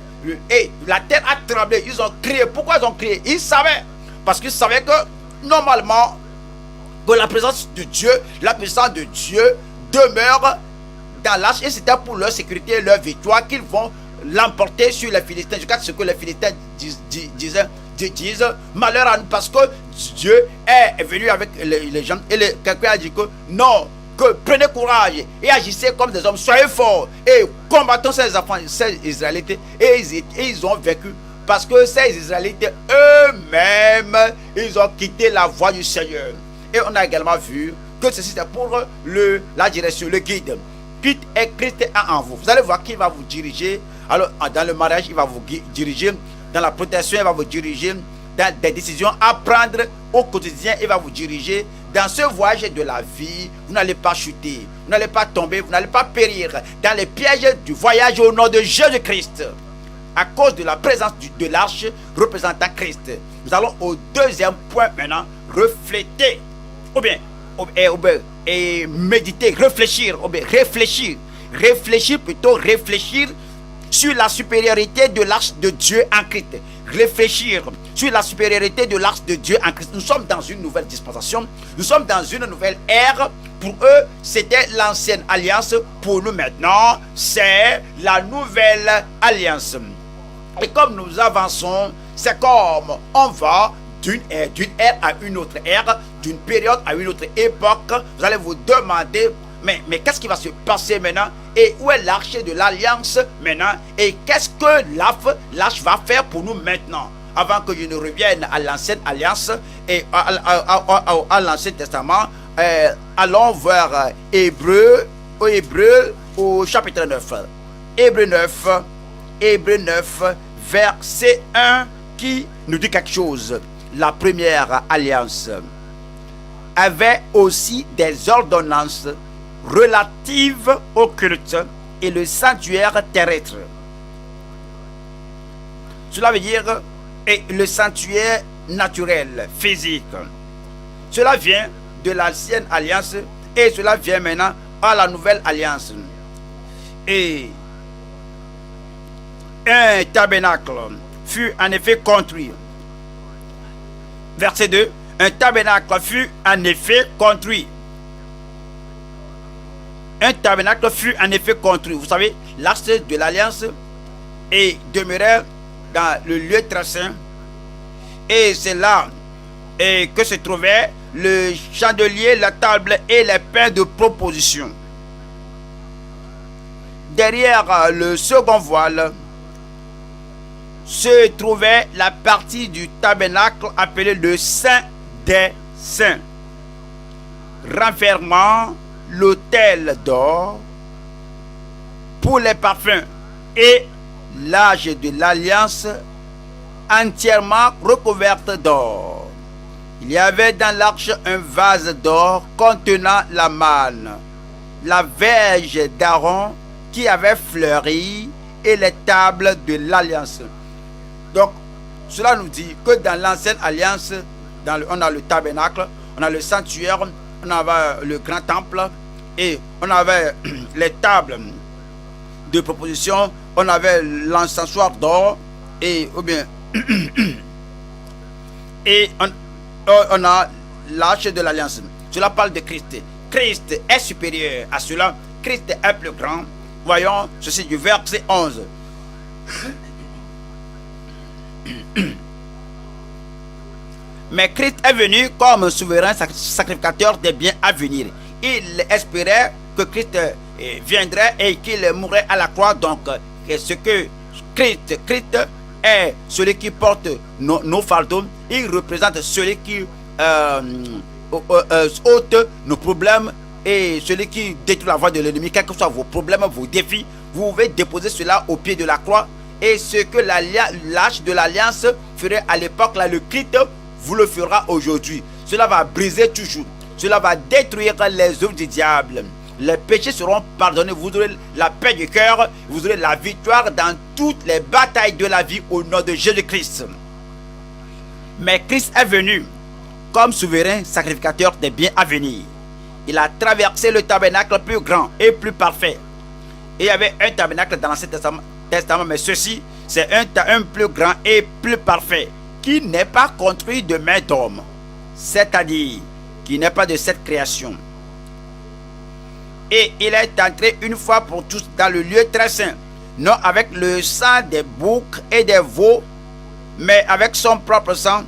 Et la terre a tremblé. Ils ont crié. Pourquoi ils ont crié? Ils savaient. Parce qu'ils savaient que normalement, que la présence de Dieu, la puissance de Dieu demeure dans l'arche. Et c'était pour leur sécurité et leur victoire qu'ils vont l'emporter sur les Philistins. Je regarde ce que les Philistins disent malheur à nous, parce que Dieu est venu avec les gens. Et quelqu'un a dit que non, que prenez courage et agissez comme des hommes, soyez forts et combattons ces enfants, ces Israélites. Et ils ont vaincu, parce que ces Israélites eux-mêmes, ils ont quitté la voie du Seigneur. Et on a également vu que ceci c'est pour la direction, le guide. Christ est en vous. Vous allez voir qu'il va vous diriger. Alors dans le mariage, il va vous diriger. Dans la protection, il va vous diriger. Dans des décisions à prendre au quotidien, il va vous diriger. Dans ce voyage de la vie, vous n'allez pas chuter, vous n'allez pas tomber, vous n'allez pas périr dans les pièges du voyage au nom de Jésus-Christ. À cause de la présence de l'arche représentant Christ. Nous allons au deuxième point maintenant, refléter, ou bien méditer, réfléchir sur la supériorité de l'arche de Dieu en Christ. Réfléchir sur la supériorité de l'arche de Dieu en Christ. Nous sommes dans une nouvelle dispensation. Nous sommes dans une nouvelle ère. Pour eux, c'était l'ancienne alliance. Pour nous maintenant, c'est la nouvelle alliance. Et comme nous avançons, c'est comme on va d'une ère à une autre ère, d'une période à une autre époque. Vous allez vous demander, mais qu'est-ce qui va se passer maintenant? Et où est l'arche de l'alliance maintenant? Et qu'est-ce que l'arche va faire pour nous maintenant? Avant que je ne revienne à l'ancienne alliance et à l'Ancien Testament, allons voir Hébreux au chapitre 9. Hébreux 9, verset 1, qui nous dit quelque chose. La première alliance avait aussi des ordonnances relatives au culte et le sanctuaire terrestre. Cela veut dire et le sanctuaire naturel, physique. Cela vient de l'ancienne alliance et cela vient maintenant à la nouvelle alliance. Et un tabernacle fut en effet construit. Verset 2. Un tabernacle fut en effet construit. Un tabernacle fut en effet construit. Vous savez, l'arche de l'alliance demeurait dans le lieu très saint. Et c'est là que se trouvait le chandelier, la table et les pains de proposition. Derrière le second voile se trouvait la partie du tabernacle appelée le Saint des Saints, renfermant l'autel d'or pour les parfums et l'arche de l'alliance entièrement recouverte d'or. Il y avait dans l'arche un vase d'or contenant la manne, la verge d'Aaron qui avait fleuri et les tables de l'alliance. Donc, cela nous dit que dans l'ancienne alliance, on a le tabernacle, on a le sanctuaire, on avait le grand temple et on avait les tables de proposition, on avait l'encensoir d'or et on a l'arche de l'alliance. Cela parle de Christ. Christ est supérieur à cela. Christ est plus grand. Voyons ceci du verset 11. Mais Christ est venu comme souverain sacrificateur des biens à venir. Il espérait que Christ viendrait et qu'il mourrait à la croix. Donc, ce que Christ est celui qui porte nos fardeaux. Il représente celui qui ôte nos problèmes et celui qui détruit la voie de l'ennemi. Quels que soient vos problèmes, vos défis, vous pouvez déposer cela au pied de la croix. Et ce que l'arche de l'alliance ferait à l'époque, là, le Christ vous le fera aujourd'hui. Cela va briser toujours. Cela va détruire les œuvres du diable. Les péchés seront pardonnés. Vous aurez la paix du cœur. Vous aurez la victoire dans toutes les batailles de la vie au nom de Jésus-Christ. Mais Christ est venu comme souverain sacrificateur des biens à venir. Il a traversé le tabernacle plus grand et plus parfait. Et il y avait un tabernacle dans l'Ancien Testament, mais ceci, c'est un plus grand et plus parfait, qui n'est pas construit de main d'homme, c'est-à-dire qui n'est pas de cette création. Et il est entré une fois pour tous dans le lieu très saint, non avec le sang des boucs et des veaux, mais avec son propre sang.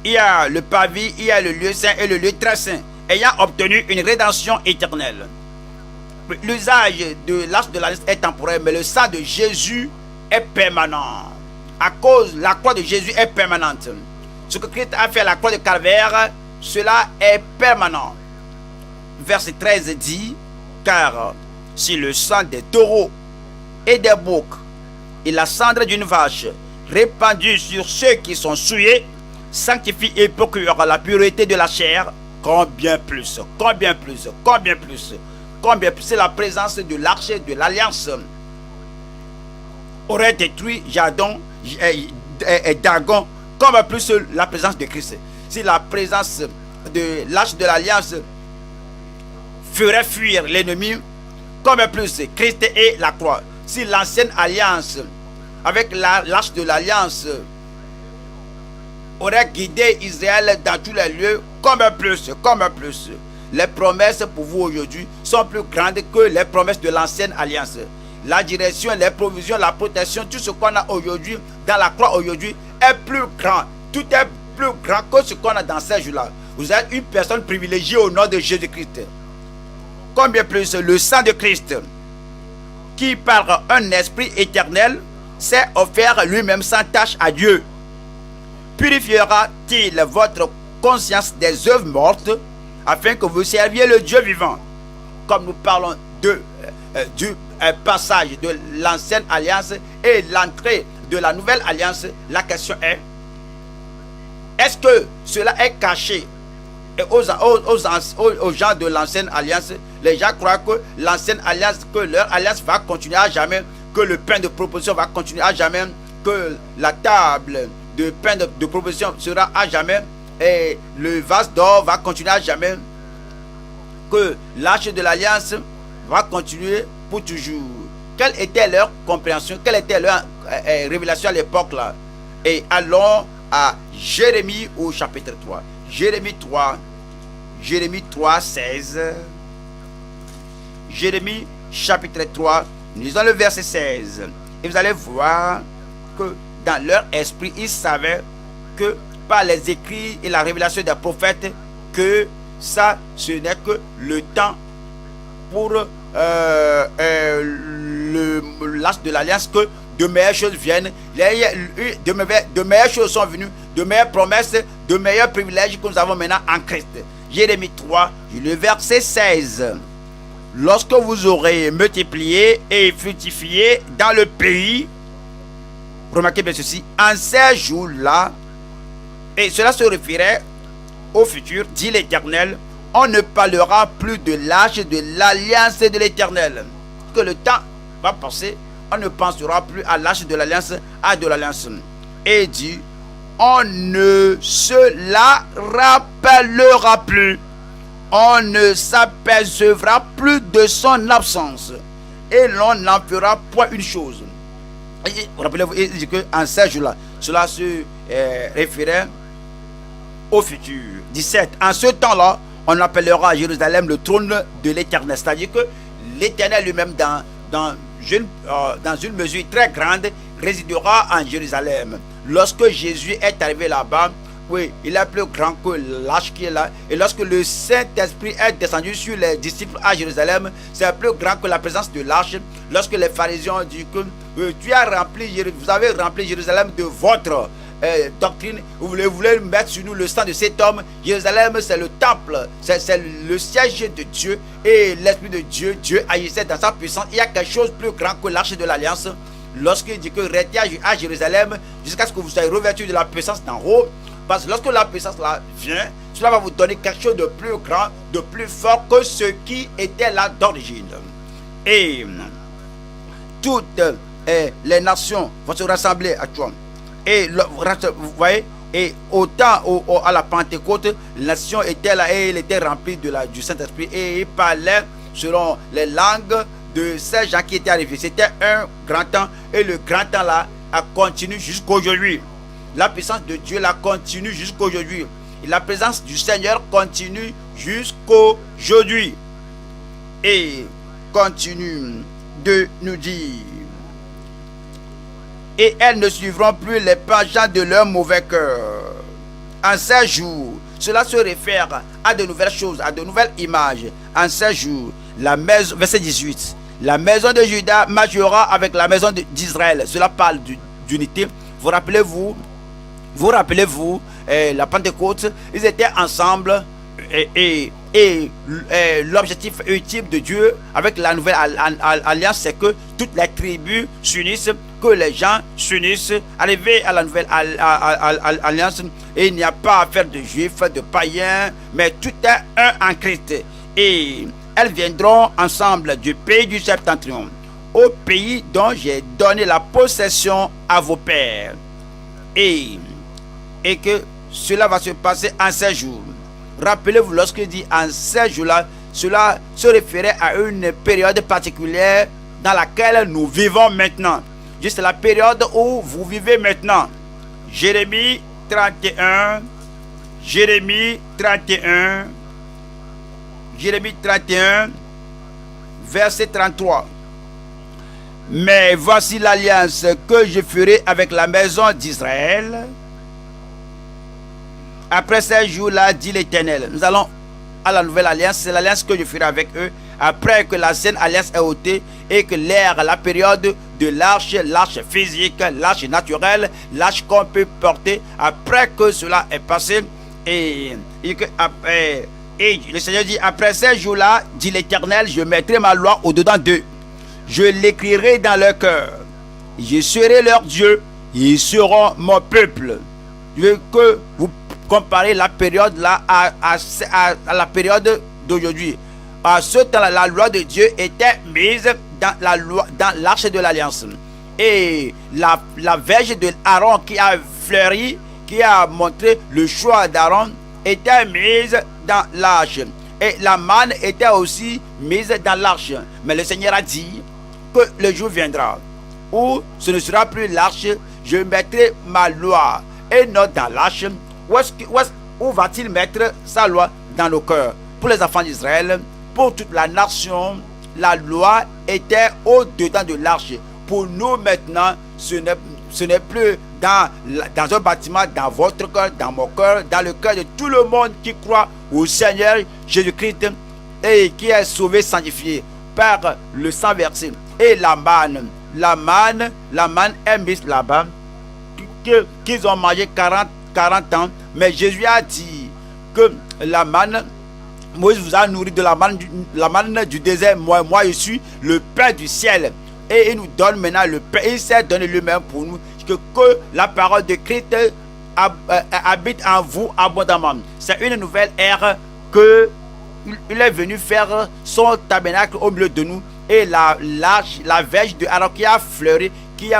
Il y a le parvis, il y a le lieu saint et le lieu très saint, ayant obtenu une rédemption éternelle. L'usage de l'arche de l'alliance est temporaire, mais le sang de Jésus est permanent. À cause, la croix de Jésus est permanente. Ce que Christ a fait à la croix de Calvaire, cela est permanent. Verset 13 dit, car si le sang des taureaux et des boucs et la cendre d'une vache répandue sur ceux qui sont souillés sanctifie et procure la pureté de la chair, combien plus, combien plus, combien plus, combien plus la présence de l'arche de l'alliance aurait détruit Jadon et Dagon, comme plus la présence de Christ. Si la présence de l'arche de l'alliance ferait fuir l'ennemi, comme plus Christ et la croix. Si l'ancienne alliance avec l'arche de l'alliance aurait guidé Israël dans tous les lieux, comme plus, comme plus. Les promesses pour vous aujourd'hui sont plus grandes que les promesses de l'ancienne alliance. La direction, les provisions, la protection, tout ce qu'on a aujourd'hui dans la croix aujourd'hui est plus grand. Tout est plus grand que ce qu'on a dans ces jours-là. Vous êtes une personne privilégiée au nom de Jésus-Christ. Combien plus le sang de Christ, qui par un esprit éternel s'est offert lui-même sans tâche à Dieu, purifiera-t-il votre conscience des œuvres mortes afin que vous serviez le Dieu vivant? Comme nous parlons du passage de l'ancienne alliance et l'entrée de la nouvelle alliance, la question est-ce que cela est caché aux gens de l'ancienne alliance? Les gens croient que l'ancienne alliance, que leur alliance va continuer à jamais, que le pain de proposition va continuer à jamais, que la table de pain de proposition sera à jamais et le vase d'or va continuer à jamais, que l'arche de l'alliance va continuer pour toujours. Quelle était leur compréhension? Quelle était leur révélation à l'époque là? Et allons à Jérémie au chapitre 3. Jérémie 3, 16. Jérémie chapitre 3, nous lisons le verset 16. Et vous allez voir que dans leur esprit, ils savaient que par les écrits et la révélation des prophètes, que ça, ce n'est que le temps pour l'arche de l'alliance, que de meilleures choses viennent, de meilleures choses sont venues, de meilleures promesses, de meilleurs privilèges que nous avons maintenant en Christ. Jérémie 3, le verset 16. Lorsque vous aurez multiplié et fructifié dans le pays, remarquez bien ceci, en ces jours-là, et cela se référait au futur, dit l'Éternel, on ne parlera plus de l'arche de l'alliance de l'Éternel. Que le temps va passer, on ne pensera plus à l'arche de l'alliance, à de l'alliance. Et dit, on ne se la rappellera plus. On ne s'apercevra plus de son absence. Et l'on n'en fera point une chose. Rappelez-vous, il dit qu'en ces jours-là, cela se référait au futur. 17. En ce temps-là, on appellera Jérusalem le trône de l'Éternel. C'est-à-dire que l'Éternel lui-même, dans une mesure très grande, résidera en Jérusalem. Lorsque Jésus est arrivé là-bas, oui, il est plus grand que l'arche qui est là. Et lorsque le Saint-Esprit est descendu sur les disciples à Jérusalem, c'est plus grand que la présence de l'arche. Lorsque les pharisiens ont dit que vous avez rempli Jérusalem de votre doctrine, vous voulez mettre sur nous le sang de cet homme. Jérusalem, c'est le temple, c'est le siège de Dieu. Et l'Esprit de Dieu, Dieu agissait dans sa puissance. Il y a quelque chose de plus grand que l'arche de l'Alliance. Lorsqu'il dit que restez à Jérusalem jusqu'à ce que vous soyez revêtus de la puissance d'en haut. Parce que lorsque la puissance là vient, cela va vous donner quelque chose de plus grand, de plus fort que ce qui était là d'origine. Et toutes les nations vont se rassembler à toi. Et vous voyez, et à la Pentecôte, les nations étaient là et il était rempli du Saint-Esprit. Et il parlait selon les langues de ces gens qui étaient arrivés. C'était un grand temps. Et le grand temps là a continué jusqu'aujourd'hui. La puissance de Dieu la continue jusqu'aujourd'hui. Et la présence du Seigneur continue jusqu'aujourd'hui. Et continue de nous dire. Et elles ne suivront plus les penchants de leur mauvais cœur. En ces jours, cela se réfère à de nouvelles choses, à de nouvelles images. En ces jours, verset 18, la maison de Juda marchera avec la maison d'Israël. Cela parle d'unité. Vous rappelez-vous, la Pentecôte, ils étaient ensemble et l'objectif ultime de Dieu avec la nouvelle alliance, c'est que toutes les tribus s'unissent, que les gens s'unissent, arriver à la nouvelle alliance, et il n'y a pas à faire de juifs, de païens, mais tout est un en Christ. Et elles viendront ensemble du pays du Septentrion, au pays dont j'ai donné la possession à vos pères. Et que cela va se passer en ces jours. Rappelez-vous, lorsqu'il dit en ces jours-là, cela se référait à une période particulière dans laquelle nous vivons maintenant. Juste la période où vous vivez maintenant. Jérémie 31, verset 33. Mais voici l'alliance que je ferai avec la maison d'Israël. Après ces jours-là, dit l'Éternel, nous allons à la nouvelle alliance. C'est l'alliance que je ferai avec eux. Après que l'ancienne alliance est ôtée et que la période de l'arche physique, l'arche naturelle, l'arche qu'on peut porter, après que cela est passé, et le Seigneur dit, après ces jours-là, dit l'Éternel, je mettrai ma loi au-dedans d'eux. Je l'écrirai dans leur cœur. Je serai leur Dieu. Ils seront mon peuple. Je veux que vous comparez la période là à la période d'aujourd'hui. À ce temps-là, la loi de Dieu était mise dans l'arche de l'alliance. Et la verge de Aaron qui a fleuri, qui a montré le choix d'Aaron, était mise dans l'arche. Et la manne était aussi mise dans l'arche. Mais le Seigneur a dit que le jour viendra où ce ne sera plus l'arche, je mettrai ma loi. Et non dans l'arche. Où va-t-il mettre sa loi? Dans nos cœurs. Pour les enfants d'Israël, pour toute la nation, la loi était au-dedans de l'arche. Pour nous maintenant, ce n'est plus dans un bâtiment, dans votre cœur, dans mon cœur, dans le cœur de tout le monde qui croit au Seigneur Jésus-Christ et qui est sauvé, sanctifié par le sang versé. Et la manne est mise là-bas, qu'ils ont mangé 40 ans. Mais Jésus a dit que la manne, Moïse vous a nourri de la manne du désert. Moi je suis le pain du ciel. Et il nous donne maintenant le pain. Il s'est donné lui-même pour nous. Que la parole de Christ habite en vous abondamment. C'est une nouvelle ère que il est venu faire son tabernacle au milieu de nous. Et la verge de Aaron qui a fleuri, qui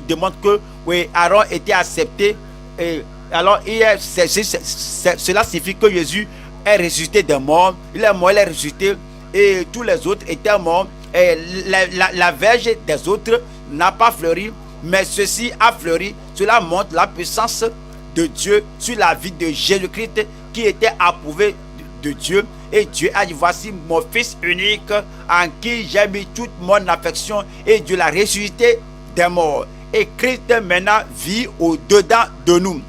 démontre que oui, Aaron était accepté. Et alors cela signifie que Jésus est ressuscité des morts. Il est mort, il est ressuscité. Et tous les autres étaient morts. Et la verge des autres n'a pas fleuri, mais ceci a fleuri. Cela montre la puissance de Dieu sur la vie de Jésus-Christ qui était approuvé de Dieu. Et Dieu a dit, voici mon fils unique en qui j'ai mis toute mon affection, et Dieu l'a ressuscité des morts. Et Christ maintenant vit au-dedans de nous.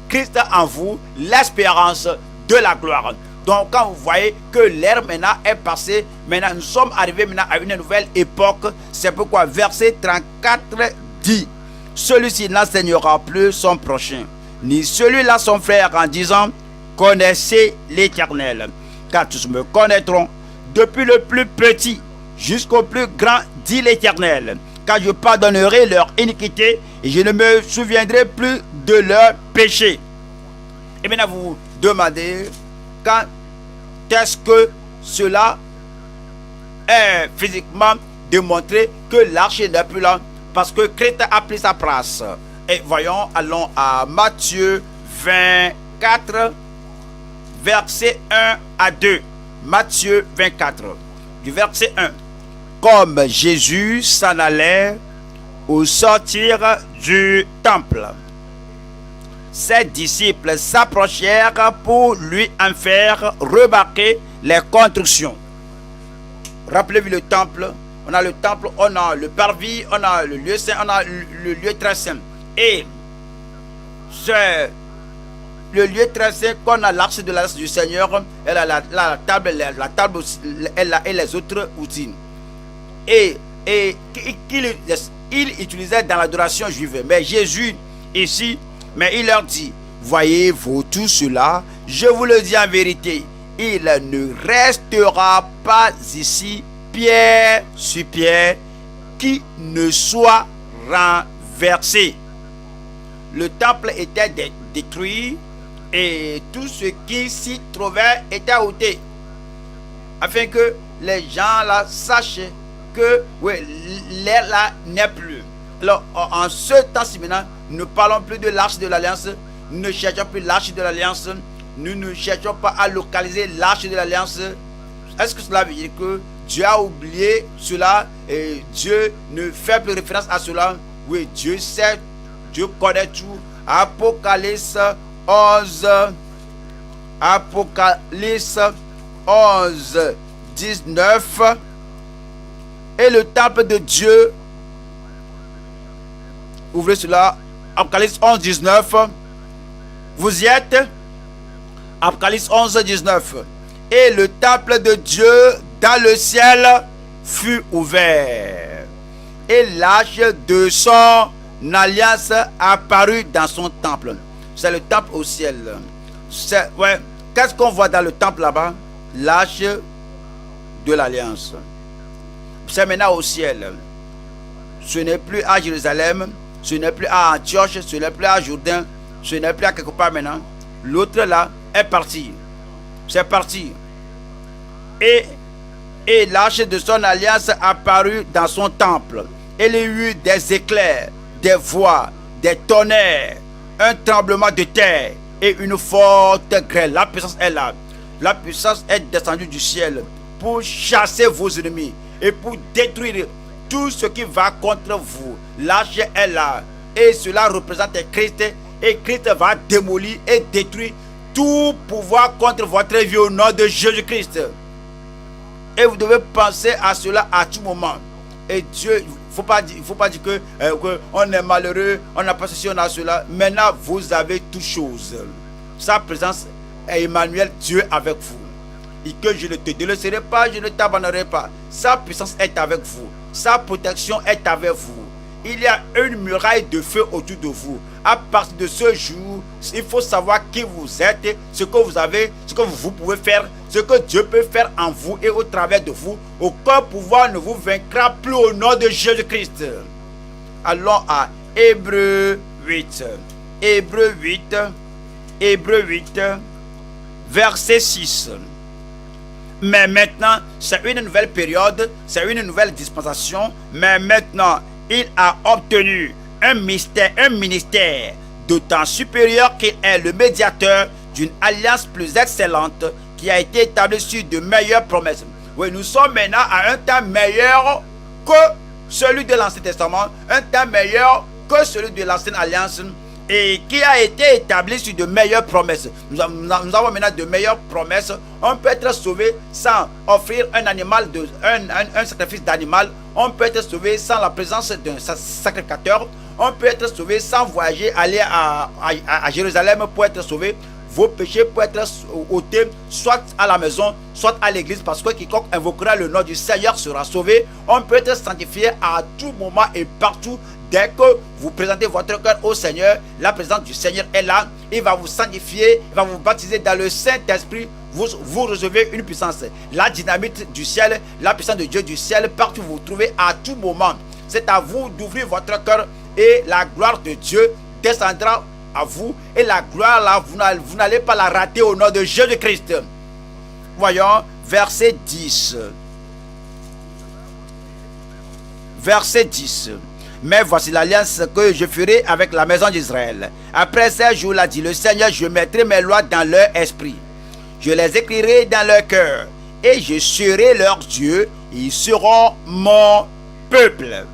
Christ en vous, l'espérance de la gloire. Donc quand vous voyez que l'ère maintenant est passée, maintenant nous sommes arrivés maintenant à une nouvelle époque. C'est pourquoi verset 34 dit, celui-ci n'enseignera plus son prochain, ni celui-là son frère, en disant, connaissez l'Éternel. Car tous me connaîtront, depuis le plus petit jusqu'au plus grand, dit l'Éternel. Car je pardonnerai leur iniquité et je ne me souviendrai plus de leurs péchés. Et maintenant vous vous demandez, quand est-ce que cela est physiquement démontré que l'arche n'est plus là? Parce que Christ a pris sa place. Et voyons, allons à Matthieu 24, verset 1 à 2. Matthieu 24, du verset 1. Comme Jésus s'en allait au sortir du temple, ses disciples s'approchèrent pour lui en faire remarquer les constructions. Rappelez-vous le temple. On a le temple, on a le parvis, on a le lieu saint, on a le lieu très saint. Et c'est le lieu très saint qu'on a l'arche de l'alliance du Seigneur, elle a la table et les autres outils. Et il utilisait dans l'adoration juive. Mais Jésus, ici, mais il leur dit, voyez-vous tout cela, je vous le dis en vérité, il ne restera pas ici pierre sur pierre qui ne soit renversé. Le temple était détruit et tout ce qui s'y trouvait était ôté, afin que les gens là sachent que oui, l'air là n'est plus. Alors en ce temps-ci maintenant, nous ne parlons plus de l'arche de l'alliance, nous ne cherchons plus l'arche de l'alliance, nous ne cherchons pas à localiser l'arche de l'alliance. Est-ce que cela veut dire que Dieu a oublié cela et Dieu ne fait plus référence à cela? Oui, Dieu sait, Dieu connaît tout. Apocalypse 11, Apocalypse 11, 19. Et le temple de Dieu, ouvrez cela, Apocalypse 11, 19. Vous y êtes? Apocalypse 11, 19. Et le temple de Dieu dans le ciel fut ouvert, et l'arche de son alliance apparut dans son temple. C'est le temple au ciel. Ouais. Qu'est-ce qu'on voit dans le temple là-bas? L'arche de l'alliance. C'est maintenant au ciel. Ce n'est plus à Jérusalem, ce n'est plus à Antioche, ce n'est plus à Jourdain, ce n'est plus à quelque part maintenant. L'autre là est parti. C'est parti. Et l'arche de son alliance apparut dans son temple. Il y eut des éclairs, des voix, des tonnerres, un tremblement de terre et une forte grêle. La puissance est là. La puissance est descendue du ciel pour chasser vos ennemis et pour détruire tout ce qui va contre vous. L'arche est là. Et cela représente Christ. Et Christ va démolir et détruire tout pouvoir contre votre vie au nom de Jésus-Christ. Et vous devez penser à cela à tout moment. Et Dieu, il ne faut pas dire que on est malheureux, on n'a pas ceci, on a cela. Maintenant, vous avez toutes choses. Sa présence est Emmanuel, Dieu avec vous. Et que je ne te délaisserai pas, je ne t'abandonnerai pas. Sa puissance est avec vous. Sa protection est avec vous. Il y a une muraille de feu autour de vous. À partir de ce jour, il faut savoir qui vous êtes, ce que vous avez, ce que vous pouvez faire, ce que Dieu peut faire en vous et au travers de vous. Aucun pouvoir ne vous vaincra plus au nom de Jésus-Christ. Allons à Hébreux 8. Hébreux 8. Hébreux 8. Verset 6. Mais maintenant, c'est une nouvelle période, c'est une nouvelle dispensation. Mais maintenant, il a obtenu un ministère d'autant supérieur qu'il est le médiateur d'une alliance plus excellente qui a été établie sur de meilleures promesses. Oui, nous sommes maintenant à un temps meilleur que celui de l'Ancien Testament, un temps meilleur que celui de l'Ancienne Alliance. et qui a été établi sur de meilleures promesses. Nous avons maintenant de meilleures promesses. On peut être sauvé sans offrir un animal, un sacrifice d'animal. On peut être sauvé sans la présence d'un sacrificateur. On peut être sauvé sans voyager, aller à Jérusalem pour être sauvé. Vos péchés peuvent être ôtés soit à la maison, soit à l'église, parce que quiconque invoquera le nom du Seigneur sera sauvé. On peut être sanctifié à tout moment et partout. Dès que vous présentez votre cœur au Seigneur, la présence du Seigneur est là. Il va vous sanctifier, il va vous baptiser dans le Saint-Esprit. Vous recevez une puissance, la dynamite du ciel, la puissance de Dieu du ciel, partout vous vous trouvez à tout moment. C'est à vous d'ouvrir votre cœur et la gloire de Dieu descendra à vous. Et la gloire là, vous n'allez pas la rater au nom de Jésus-Christ. Voyons, verset 10. Verset 10. Mais voici l'alliance que je ferai avec la maison d'Israël. Après ces jours-là, dit le Seigneur, je mettrai mes lois dans leur esprit. Je les écrirai dans leur cœur. Et je serai leur Dieu. Ils seront mon peuple.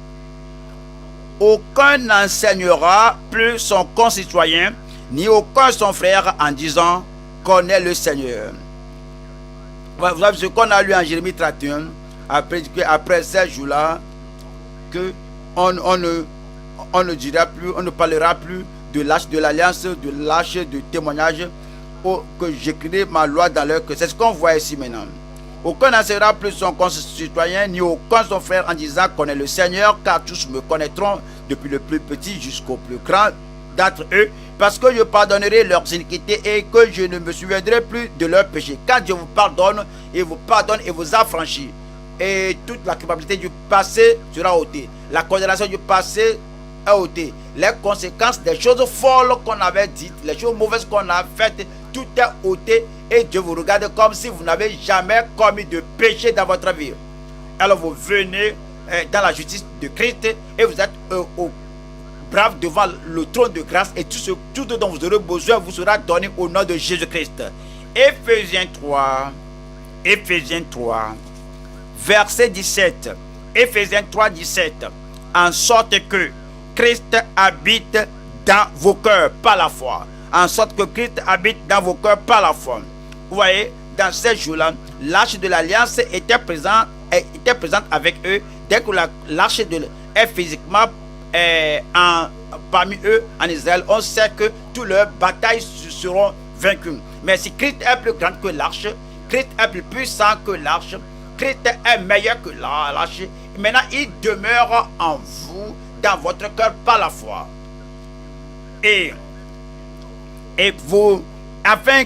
Aucun n'enseignera plus son concitoyen, ni aucun son frère en disant, connais le Seigneur. Vous savez ce qu'on a lu en Jérémie 31, après ces jours-là, que on ne dira plus, on ne parlera plus de l'âge de l'alliance, de l'âge de témoignage, que j'écrirai ma loi dans leur cœur. C'est ce qu'on voit ici maintenant. Aucun n'enseignera plus son concitoyen, ni aucun son frère en disant connais le Seigneur, car tous me connaîtront, depuis le plus petit jusqu'au plus grand d'entre eux, parce que je pardonnerai leurs iniquités et que je ne me souviendrai plus de leurs péchés. Quand Dieu vous pardonne et vous affranchit, et toute la culpabilité du passé sera ôtée. La condamnation du passé est ôtée. Les conséquences des choses folles qu'on avait dites, les choses mauvaises qu'on a faites, tout est ôté. Et Dieu vous regarde comme si vous n'avez jamais commis de péché dans votre vie. Alors vous venez dans la justice de Christ et vous êtes brave devant le trône de grâce, et tout ce dont vous aurez besoin vous sera donné au nom de Jésus-Christ. Éphésiens 3, verset 17. Éphésiens 3, 17. En sorte que Christ habite dans vos cœurs par la foi. En sorte que Christ habite dans vos cœurs par la foi. Vous voyez, dans ces jours-là, l'arche de l'alliance était présente avec eux. Dès que l'arche est physiquement parmi eux en Israël, on sait que toutes leurs batailles seront vaincues. Mais si Christ est plus grand que l'arche, Christ est plus puissant que l'arche, Christ est meilleur que l'arche, maintenant il demeure en vous, dans votre cœur par la foi. Et vous, afin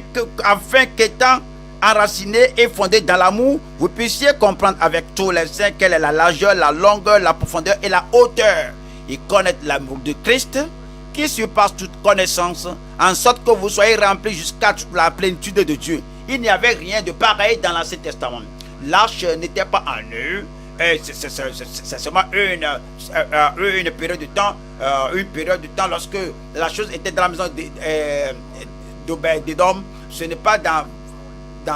qu'étant enraciné et fondé dans l'amour, vous puissiez comprendre avec tous les saints quelle est la largeur, la longueur, la profondeur et la hauteur, et connaître l'amour de Christ qui surpasse toute connaissance, en sorte que vous soyez remplis jusqu'à toute la plénitude de Dieu. Il n'y avait rien de pareil dans l'Ancien Testament. L'arche n'était pas en eux. C'est seulement une période de temps, lorsque la chose était dans la maison d'Obed-Édom. Ce n'est pas dans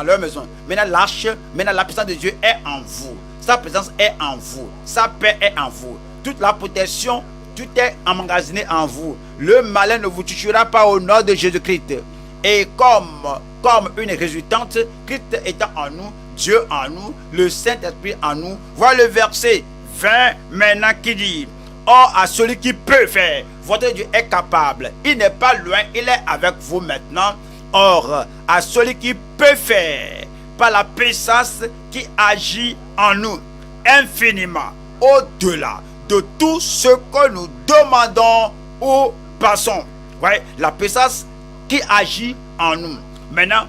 leur maison. Maintenant la puissance de Dieu est en vous. Sa présence est en vous. Sa paix est en vous. Toute la protection, tout est emmagasiné en vous. Le malin ne vous touchera pas au nom de Jésus-Christ. Et comme une résultante, Christ étant en nous, Dieu en nous, le Saint-Esprit en nous. Voilà le verset 20 maintenant qui dit: or à celui qui peut faire, votre Dieu est capable. Il n'est pas loin, il est avec vous maintenant. Or à celui qui peut faire, par la puissance qui agit en nous, infiniment au-delà de tout ce que nous demandons ou passons. Ouais, la puissance qui agit en nous. Maintenant,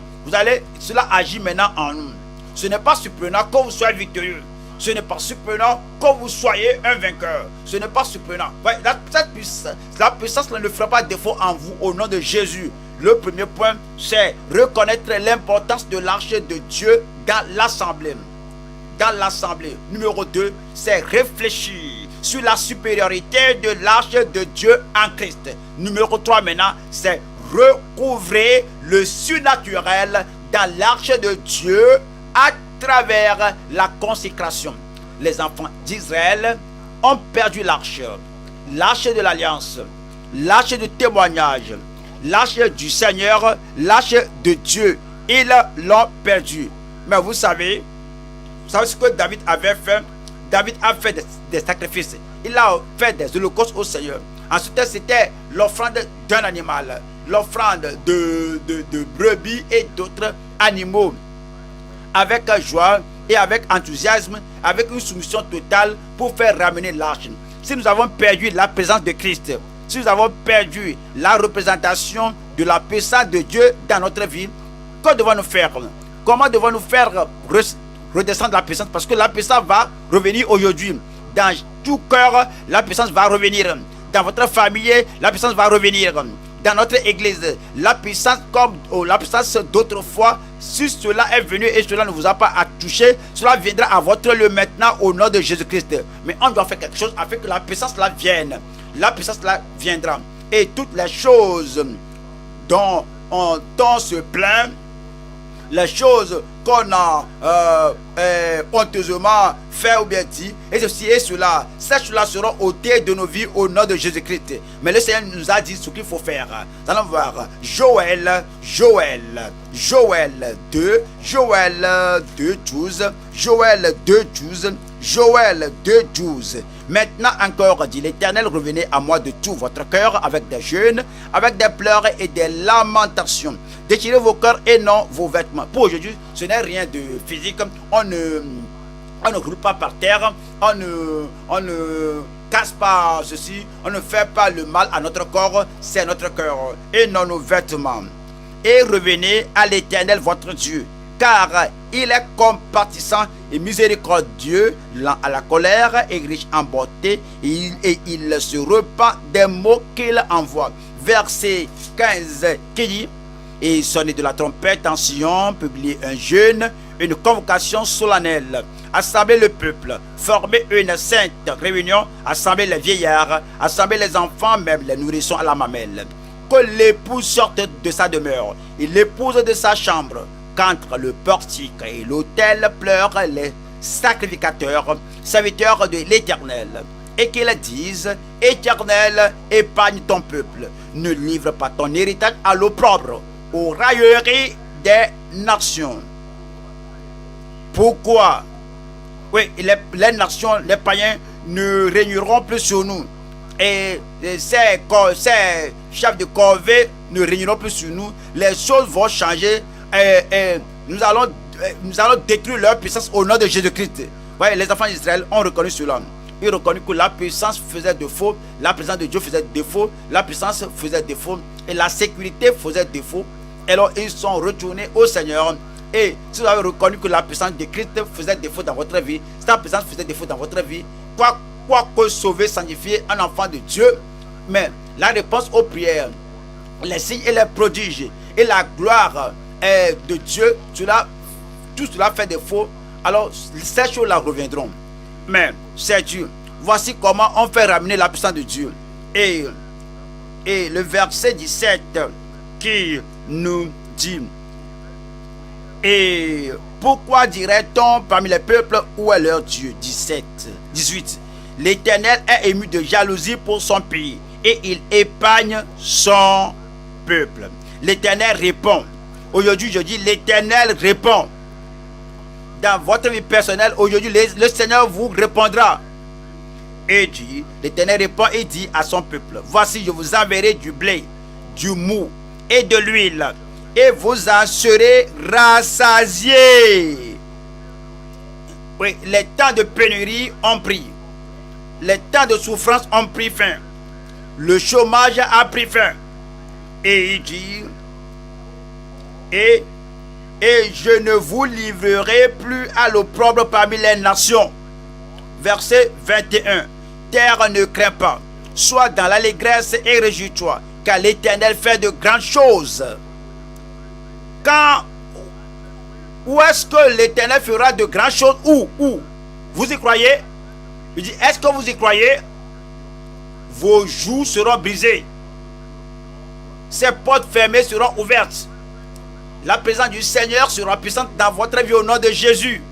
cela agit maintenant en nous. Ce n'est pas surprenant que vous soyez victorieux. Ce n'est pas surprenant que vous soyez un vainqueur. Ce n'est pas surprenant. Ouais, la puissance ne fera pas défaut en vous au nom de Jésus. Le premier point, c'est reconnaître l'importance de l'arche de Dieu dans l'assemblée. Dans l'assemblée. Numéro 2, c'est réfléchir sur la supériorité de l'arche de Dieu en Christ. Numéro 3 maintenant, c'est recouvrer le surnaturel dans l'arche de Dieu à travers la consécration. Les enfants d'Israël ont perdu l'arche de l'alliance. lâches de témoignage, lâches du Seigneur, lâches de Dieu. Ils l'ont perdu. Mais vous savez ce que David avait fait? David a fait des sacrifices. Il a fait des holocaustes au Seigneur. Ensuite, c'était l'offrande d'un animal, l'offrande de brebis et d'autres animaux, avec joie et avec enthousiasme, avec une soumission totale pour faire ramener l'arche. Si nous avons perdu la présence de Christ, si nous avons perdu la représentation de la puissance de Dieu dans notre vie, que devons-nous faire? Comment devons-nous faire redescendre la puissance? Parce que la puissance va revenir aujourd'hui. Dans tout cœur, la puissance va revenir. Dans votre famille, la puissance va revenir. Dans notre église, la puissance comme la puissance d'autrefois, si cela est venu et cela ne vous a pas touché, cela viendra à votre lieu maintenant au nom de Jésus-Christ. Mais on doit faire quelque chose afin que la puissance là vienne. La puissance là viendra. Et toutes les choses dont on se plaint, les choses qu'on a honteusement fait ou bien dit, et ceci et cela, ces choses-là seront ôtées de nos vies au nom de Jésus-Christ. Mais le Seigneur nous a dit ce qu'il faut faire. Nous allons voir Joël 2, Joël 2:12, Joël 2:12, Joël 2:12. Maintenant encore, dit l'Éternel, revenez à moi de tout votre cœur avec des jeûnes, avec des pleurs et des lamentations. Déchirez vos cœurs et non vos vêtements. Pour aujourd'hui, ce n'est rien de physique. On ne roule pas par terre. On ne casse pas ceci. On ne fait pas le mal à notre corps. C'est notre cœur et non nos vêtements. Et revenez à l'Éternel votre Dieu, car il est compatissant et miséricordieux, lent à la colère et riche en bonté, et il se repent des mots qu'il envoie. Verset 15 qui dit: et sonner de la trompette en Sion, publier un jeûne, une convocation solennelle, assembler le peuple, former une sainte réunion, assembler les vieillards, assembler les enfants, même les nourrissons à la mamelle. Que l'épouse sorte de sa demeure et l'épouse de sa chambre, qu'entre le portique et l'autel pleurent les sacrificateurs, serviteurs de l'Éternel, et qu'ils disent: Éternel, épargne ton peuple, ne livre pas ton héritage à l'opprobre, aux railleries des nations. Pourquoi? Oui, les nations, les païens ne régneront plus sur nous. Et ces chefs de corvée ne régneront plus sur nous. Les choses vont changer. Et nous allons détruire leur puissance au nom de Jésus-Christ. Voyez, les enfants d'Israël ont reconnu cela. Ils ont reconnu que la puissance faisait défaut, la présence de Dieu faisait défaut, la puissance faisait défaut et la sécurité faisait défaut. Et alors ils sont retournés au Seigneur. Et si vous avez reconnu que la puissance de Christ faisait défaut dans votre vie, si la puissance faisait défaut dans votre vie, quoi que sauver, sanctifier un enfant de Dieu, mais la réponse aux prières, les signes et les prodiges et la gloire de Dieu, tout cela fait défaut, alors ces choses-là reviendront. Mais c'est Dieu. Voici comment on fait ramener la puissance de Dieu. Et le verset 17 qui nous dit: et pourquoi dirait-on parmi les peuples, où est leur Dieu? 18. L'Éternel est ému de jalousie pour son pays et il épargne son peuple. L'Éternel répond. Aujourd'hui, je dis l'Éternel répond. Dans votre vie personnelle, aujourd'hui, le Seigneur vous répondra. Et dit, l'Éternel répond et dit à son peuple: voici, je vous enverrai du blé, du mou et de l'huile, et vous en serez rassasiés. Oui, les temps de pénurie ont pris. Les temps de souffrance ont pris fin. Le chômage a pris fin. Et il dit: et je ne vous livrerai plus à l'opprobre parmi les nations. Verset 21. Terre, ne crains pas, sois dans l'allégresse et réjouis-toi, car l'Éternel fait de grandes choses. Où est-ce que l'Éternel fera de grandes choses? Où? Vous y croyez? Il dit: est-ce que vous y croyez? Vos joues seront brisées. Ces portes fermées seront ouvertes. La présence du Seigneur sera puissante dans votre vie au nom de Jésus.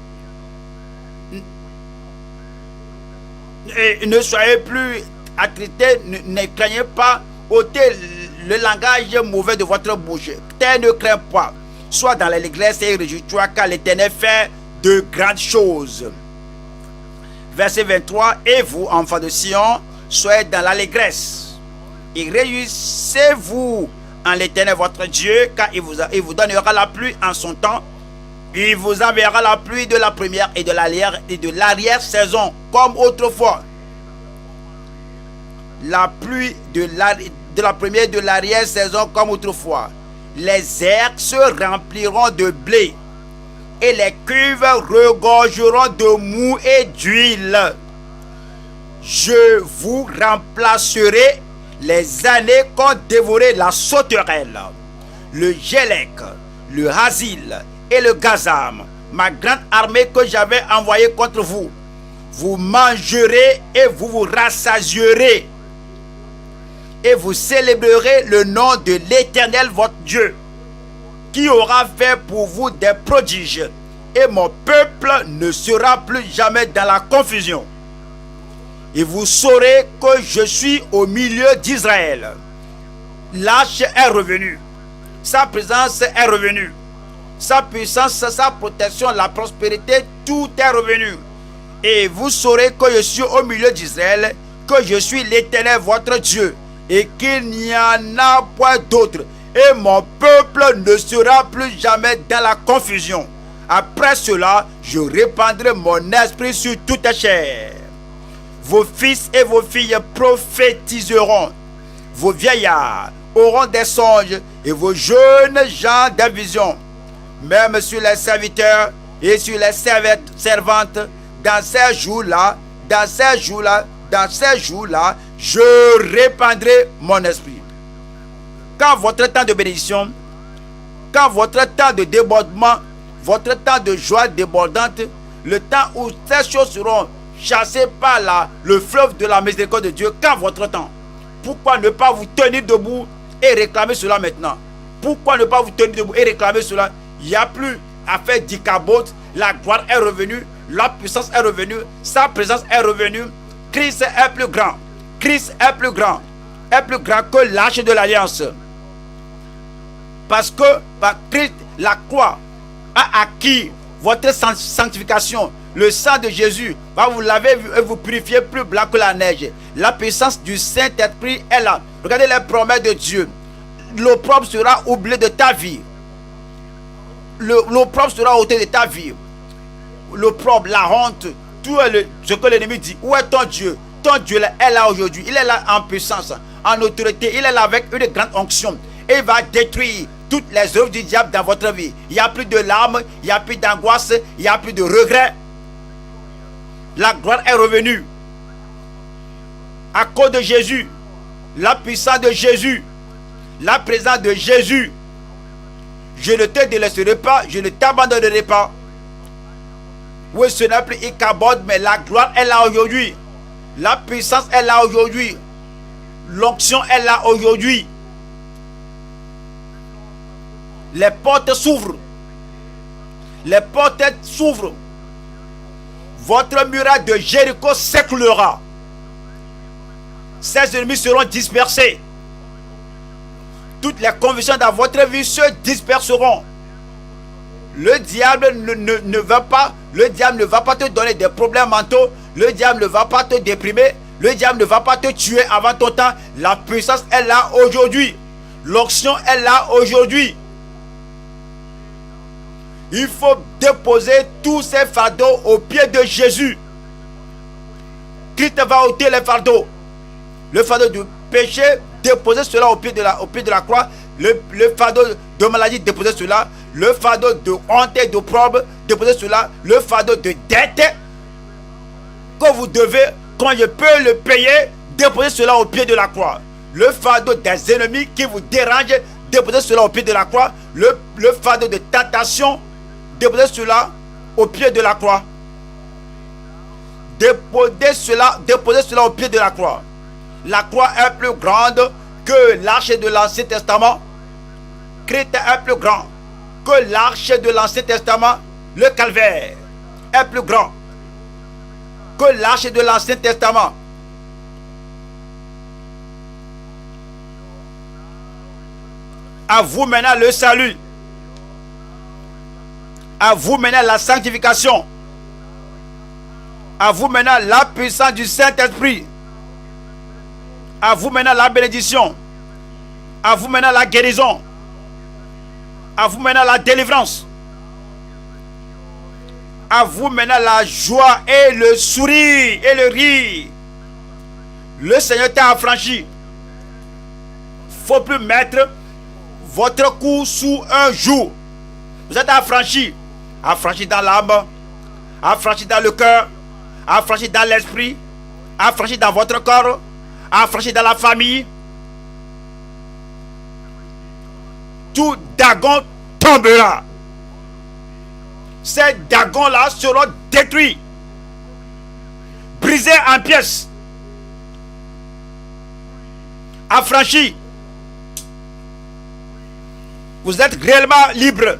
Et ne soyez plus attristés, ne craignez pas ôtez le langage mauvais de votre bouche. Terre ne craint pas. Sois dans l'allégresse et réjouis-toi, car l'Éternel fait de grandes choses. Verset 23. Et vous, enfants de Sion, soyez dans l'allégresse. Et réjouissez-vous en l'Éternel votre Dieu, car il vous donnera la pluie en son temps. Il vous enverra la pluie de la première et de l'arrière-saison, comme autrefois. La pluie de la première et de l'arrière-saison, comme autrefois. Les airs se rempliront de blé, et les cuves regorgeront de mou et d'huile. Je vous remplacerai les années qu'ont dévoré la sauterelle, le gélec, le hasil et le gazam, ma grande armée que j'avais envoyée contre vous. Vous mangerez et vous vous rassasierez, et vous célébrerez le nom de l'Éternel votre Dieu, qui aura fait pour vous des prodiges, et mon peuple ne sera plus jamais dans la confusion. Et vous saurez que je suis au milieu d'Israël. L'arche est revenue, sa présence est revenue, sa puissance, sa protection, la prospérité, tout est revenu. Et vous saurez que je suis au milieu d'Israël, que je suis l'Éternel votre Dieu, et qu'il n'y en a point d'autre. Et mon peuple ne sera plus jamais dans la confusion. Après cela, je répandrai mon esprit sur toute chair. Vos fils et vos filles prophétiseront. Vos vieillards auront des songes, et vos jeunes gens des visions. Même sur les serviteurs et sur les servantes, dans ces jours-là, je répandrai mon esprit. Quand votre temps de bénédiction, quand votre temps de débordement, votre temps de joie débordante, le temps où ces choses seront chassées par le fleuve de la miséricorde de Dieu, quand votre temps, pourquoi ne pas vous tenir debout et réclamer cela maintenant? Pourquoi ne pas vous tenir debout et réclamer cela? Il n'y a plus à faire d'Ikabod. La gloire est revenue, la puissance est revenue, sa présence est revenue. Christ est plus grand. Christ est plus grand que l'arche de l'alliance. Parce que par Christ, la croix a acquis votre sanctification. Le sang de Jésus va vous laver et vous purifier plus blanc que la neige. La puissance du Saint-Esprit est là. Regardez les promesses de Dieu. L'opprobre sera oublié de ta vie. L'opprobre sera ôté de ta vie. L'opprobre, la honte, tout ce que l'ennemi dit. Où est ton Dieu? Ton Dieu est là aujourd'hui. Il est là en puissance, en autorité. Il est là avec une grande onction. Et il va détruire toutes les œuvres du diable dans votre vie. Il n'y a plus de larmes, il n'y a plus d'angoisse, il n'y a plus de regrets. La gloire est revenue. À cause de Jésus, la puissance de Jésus, la présence de Jésus. Je ne te délaisserai pas, je ne t'abandonnerai pas. Oui, ce n'est plus Ikabod, mais la gloire est là aujourd'hui. La puissance est là aujourd'hui. L'onction est là aujourd'hui. Les portes s'ouvrent. Les portes s'ouvrent. Votre muraille de Jéricho s'écroulera. Ses ennemis seront dispersés. Toutes les convictions dans votre vie se disperseront. Le diable ne va pas. Le diable ne va pas te donner des problèmes mentaux. Le diable ne va pas te déprimer. Le diable ne va pas te tuer avant ton temps. La puissance est là aujourd'hui. L'onction est là aujourd'hui. Il faut déposer tous ces fardeaux aux pieds de Jésus. Christ va ôter les fardeaux. Le fardeau du péché, déposez cela au pied de la croix. Le fardeau de maladie, déposez cela. Le fardeau de honte et d'opprobre, déposez cela. Le fardeau de dette que vous devez, quand je peux le payer, déposez cela au pied de la croix. Le fardeau des ennemis qui vous dérangent, déposez cela au pied de la croix. Le fardeau de tentation, déposez cela au pied de la croix. Déposez cela au pied de la croix. La croix est plus grande que l'arche de l'Ancien Testament. Christ est plus grand que l'arche de l'Ancien Testament. Le calvaire est plus grand que l'arche de l'Ancien Testament. À vous maintenant le salut. À vous maintenant la sanctification. À vous maintenant la puissance du Saint-Esprit. À vous maintenant la bénédiction. À vous maintenant la guérison. À vous maintenant la délivrance. À vous maintenant la joie et le sourire et le rire. Le Seigneur t'a affranchi. Il ne faut plus mettre votre cou sous un joug. Vous êtes affranchi. Affranchi dans l'âme. Affranchi dans le cœur. Affranchi dans l'esprit. Affranchi dans votre corps. Affranchi dans la famille. Tout Dagon tombera. Ces Dagons-là seront détruits, brisés en pièces, affranchis. Vous êtes réellement libre.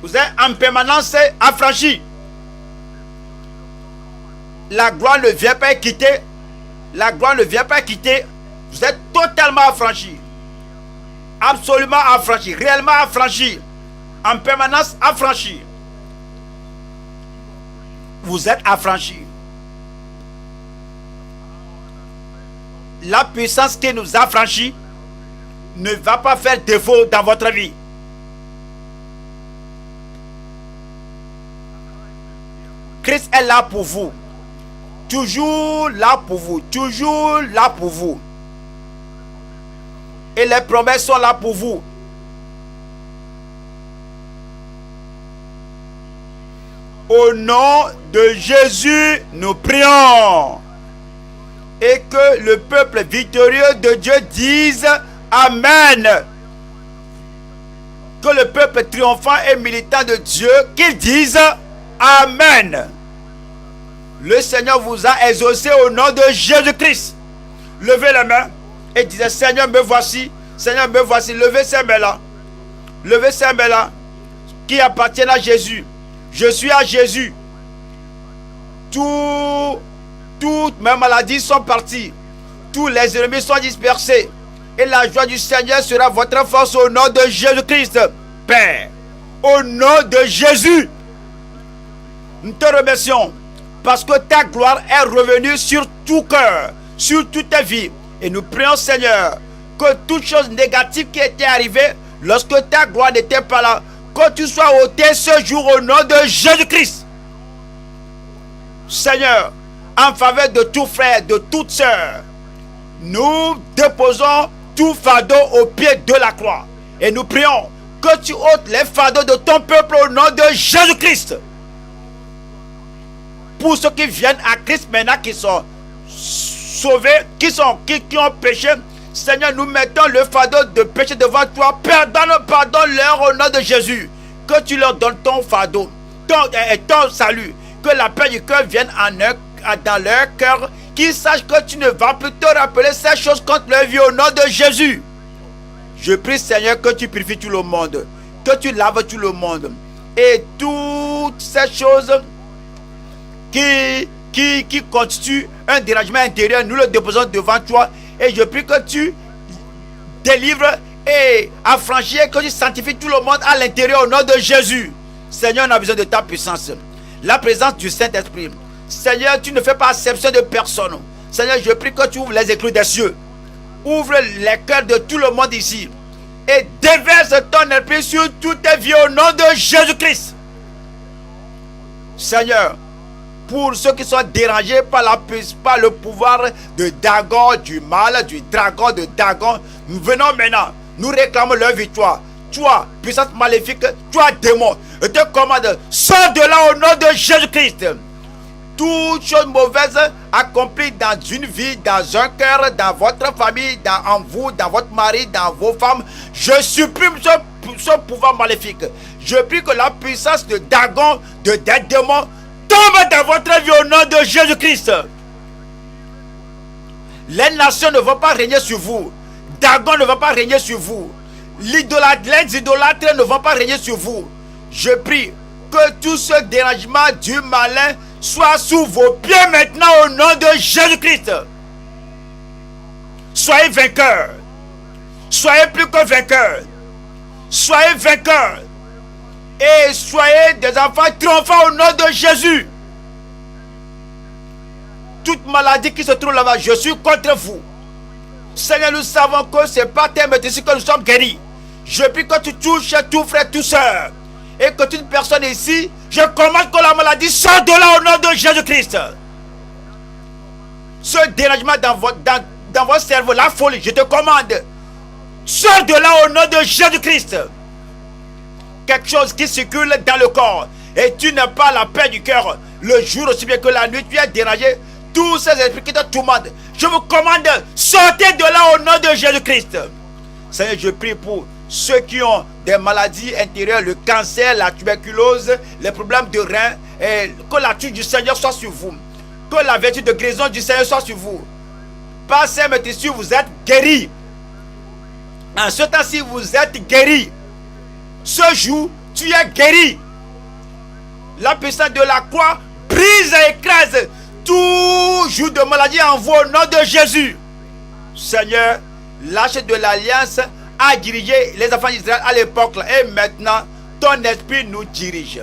Vous êtes en permanence affranchis. La gloire ne vient pas quitter. La gloire ne vient pas quitter. Vous êtes totalement affranchis. Absolument affranchis. Réellement affranchis. En permanence affranchis. Vous êtes affranchis. La puissance qui nous affranchit ne va pas faire défaut dans votre vie. Christ est là pour vous. Toujours là pour vous. Toujours là pour vous. Et les promesses sont là pour vous. Au nom de Jésus, nous prions. Et que le peuple victorieux de Dieu dise Amen. Que le peuple triomphant et militant de Dieu, qu'il dise Amen. Le Seigneur vous a exaucé au nom de Jésus-Christ. Levez les mains et disez Seigneur, me voici. Seigneur, me voici. Levez ces mains-là. Levez ces mains-là qui appartiennent à Jésus. Je suis à Jésus. Toutes mes maladies sont parties. Tous les ennemis sont dispersés. Et la joie du Seigneur sera votre force au nom de Jésus-Christ. Père, au nom de Jésus, nous te remercions parce que ta gloire est revenue sur tout cœur, sur toute ta vie. Et nous prions, Seigneur, que toute chose négative qui était arrivée lorsque ta gloire n'était pas là, que tu sois ôté ce jour au nom de Jésus-Christ. Seigneur, en faveur de tout frère, de toute sœur, nous déposons tout fardeau au pied de la croix. Et nous prions que tu ôtes les fardeaux de ton peuple au nom de Jésus-Christ. Pour ceux qui viennent à Christ maintenant, qui sont sauvés, qui ont péché, Seigneur, nous mettons le fardeau de péché devant toi. Pardonne-leur au nom de Jésus. Que tu leur donnes ton fardeau, ton salut. Que la paix du cœur vienne dans leur cœur. Qu'ils sachent que tu ne vas plus te rappeler ces choses contre leur vie au nom de Jésus. Je prie, Seigneur, que tu purifies tout le monde. Que tu laves tout le monde. Et toutes ces choses qui constituent un dérangement intérieur, nous le déposons devant toi. Et je prie que tu délivres et affranchis, que tu sanctifies tout le monde à l'intérieur au nom de Jésus. Seigneur, on a besoin de ta puissance. La présence du Saint-Esprit. Seigneur, tu ne fais pas exception de personne. Seigneur, je prie que tu ouvres les éclus des cieux. Ouvre les cœurs de tout le monde ici. Et déverse ton esprit sur toutes tes vies au nom de Jésus-Christ. Seigneur, pour ceux qui sont dérangés par le pouvoir de Dagon, du mal, du dragon, de Dagon, nous venons maintenant, nous réclamons leur victoire. Toi, puissance maléfique, toi, démon, je te commande, sors de là au nom de Jésus-Christ. Toute chose mauvaise accomplie dans une vie, dans un cœur, dans votre famille, en vous, dans votre mari, dans vos femmes, je supprime ce pouvoir maléfique. Je prie que la puissance de Dagon, des démons, tombe dans votre vie au nom de Jésus-Christ. Les nations ne vont pas régner sur vous. Dagon ne va pas régner sur vous. Les idolâtres ne vont pas régner sur vous. Je prie que tout ce dérangement du malin soit sous vos pieds maintenant au nom de Jésus-Christ. Soyez vainqueurs. Soyez plus que vainqueurs. Soyez vainqueurs. Et soyez des enfants triomphants au nom de Jésus. Toute maladie qui se trouve là-bas, je suis contre vous. Seigneur, nous savons que c'est par tes médecins que nous sommes guéris. Je prie que tu touches tout frère, tout soeur. Et que toute personne ici, je commande que la maladie sorte de là au nom de Jésus-Christ. Ce dérangement dans votre cerveau, la folie, je te commande. Sors de là au nom de Jésus-Christ. Quelque chose qui circule dans le corps. Et tu n'as pas la paix du cœur. Le jour aussi bien que la nuit, tu es dérangé. Tous ces esprits qui te tourmentent, je vous commande, sortez de là au nom de Jésus-Christ. Seigneur, je prie pour ceux qui ont des maladies intérieures, le cancer, la tuberculose, les problèmes de reins, et que la touche du Seigneur soit sur vous. Que la vertu de guérison du Seigneur soit sur vous. Par ces médecins, vous êtes guéris. En ce temps-ci, vous êtes guéris. Ce jour, tu es guéri. La puissance de la croix brise et écrase tout jour de maladie en vous au nom de Jésus. Seigneur, l'arche de l'alliance a dirigé les enfants d'Israël à l'époque et maintenant ton esprit nous dirige.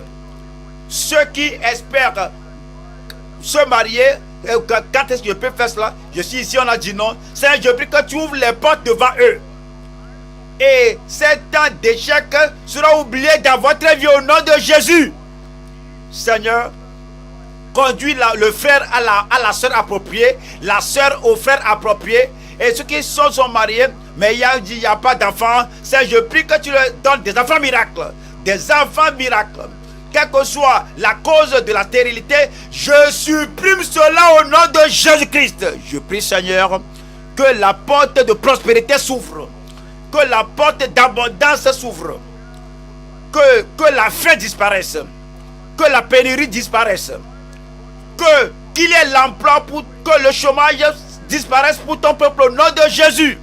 Ceux qui espèrent se marier, quand est-ce que je peux faire cela? Je suis ici, on a dit non. Seigneur, je prie que tu ouvres les portes devant eux. Et cet temps d'échec sera oublié dans votre vie au nom de Jésus. Seigneur, conduis le frère à la soeur appropriée, la soeur au frère approprié. Et ceux qui sont mariés, mais il n'y a pas d'enfants, je prie que tu leur donnes des enfants miracles. Des enfants miracles. Quelle que soit la cause de la stérilité, je supprime cela au nom de Jésus-Christ. Je prie, Seigneur, que la porte de prospérité s'ouvre. Que la porte d'abondance s'ouvre. Que la faim disparaisse. Que la pénurie disparaisse. Qu'il y ait l'emploi pour que le chômage disparaisse pour ton peuple au nom de Jésus.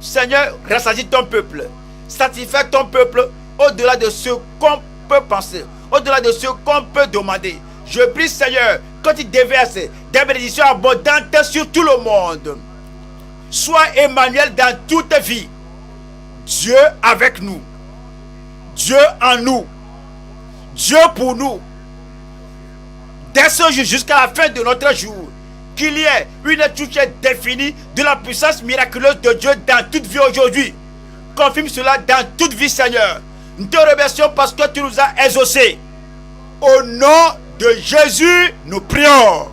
Seigneur, rassasie ton peuple. Satisfais ton peuple au-delà de ce qu'on peut penser, au-delà de ce qu'on peut demander. Je prie, Seigneur, que tu déverses des bénédictions abondantes sur tout le monde. Sois Emmanuel dans toute vie. Dieu avec nous. Dieu en nous. Dieu pour nous. Dès ce jour jusqu'à la fin de notre jour, qu'il y ait une touche définie de la puissance miraculeuse de Dieu dans toute vie aujourd'hui. Confirme cela dans toute vie, Seigneur. Nous te remercions parce que tu nous as exaucés. Au nom de Jésus, nous prions.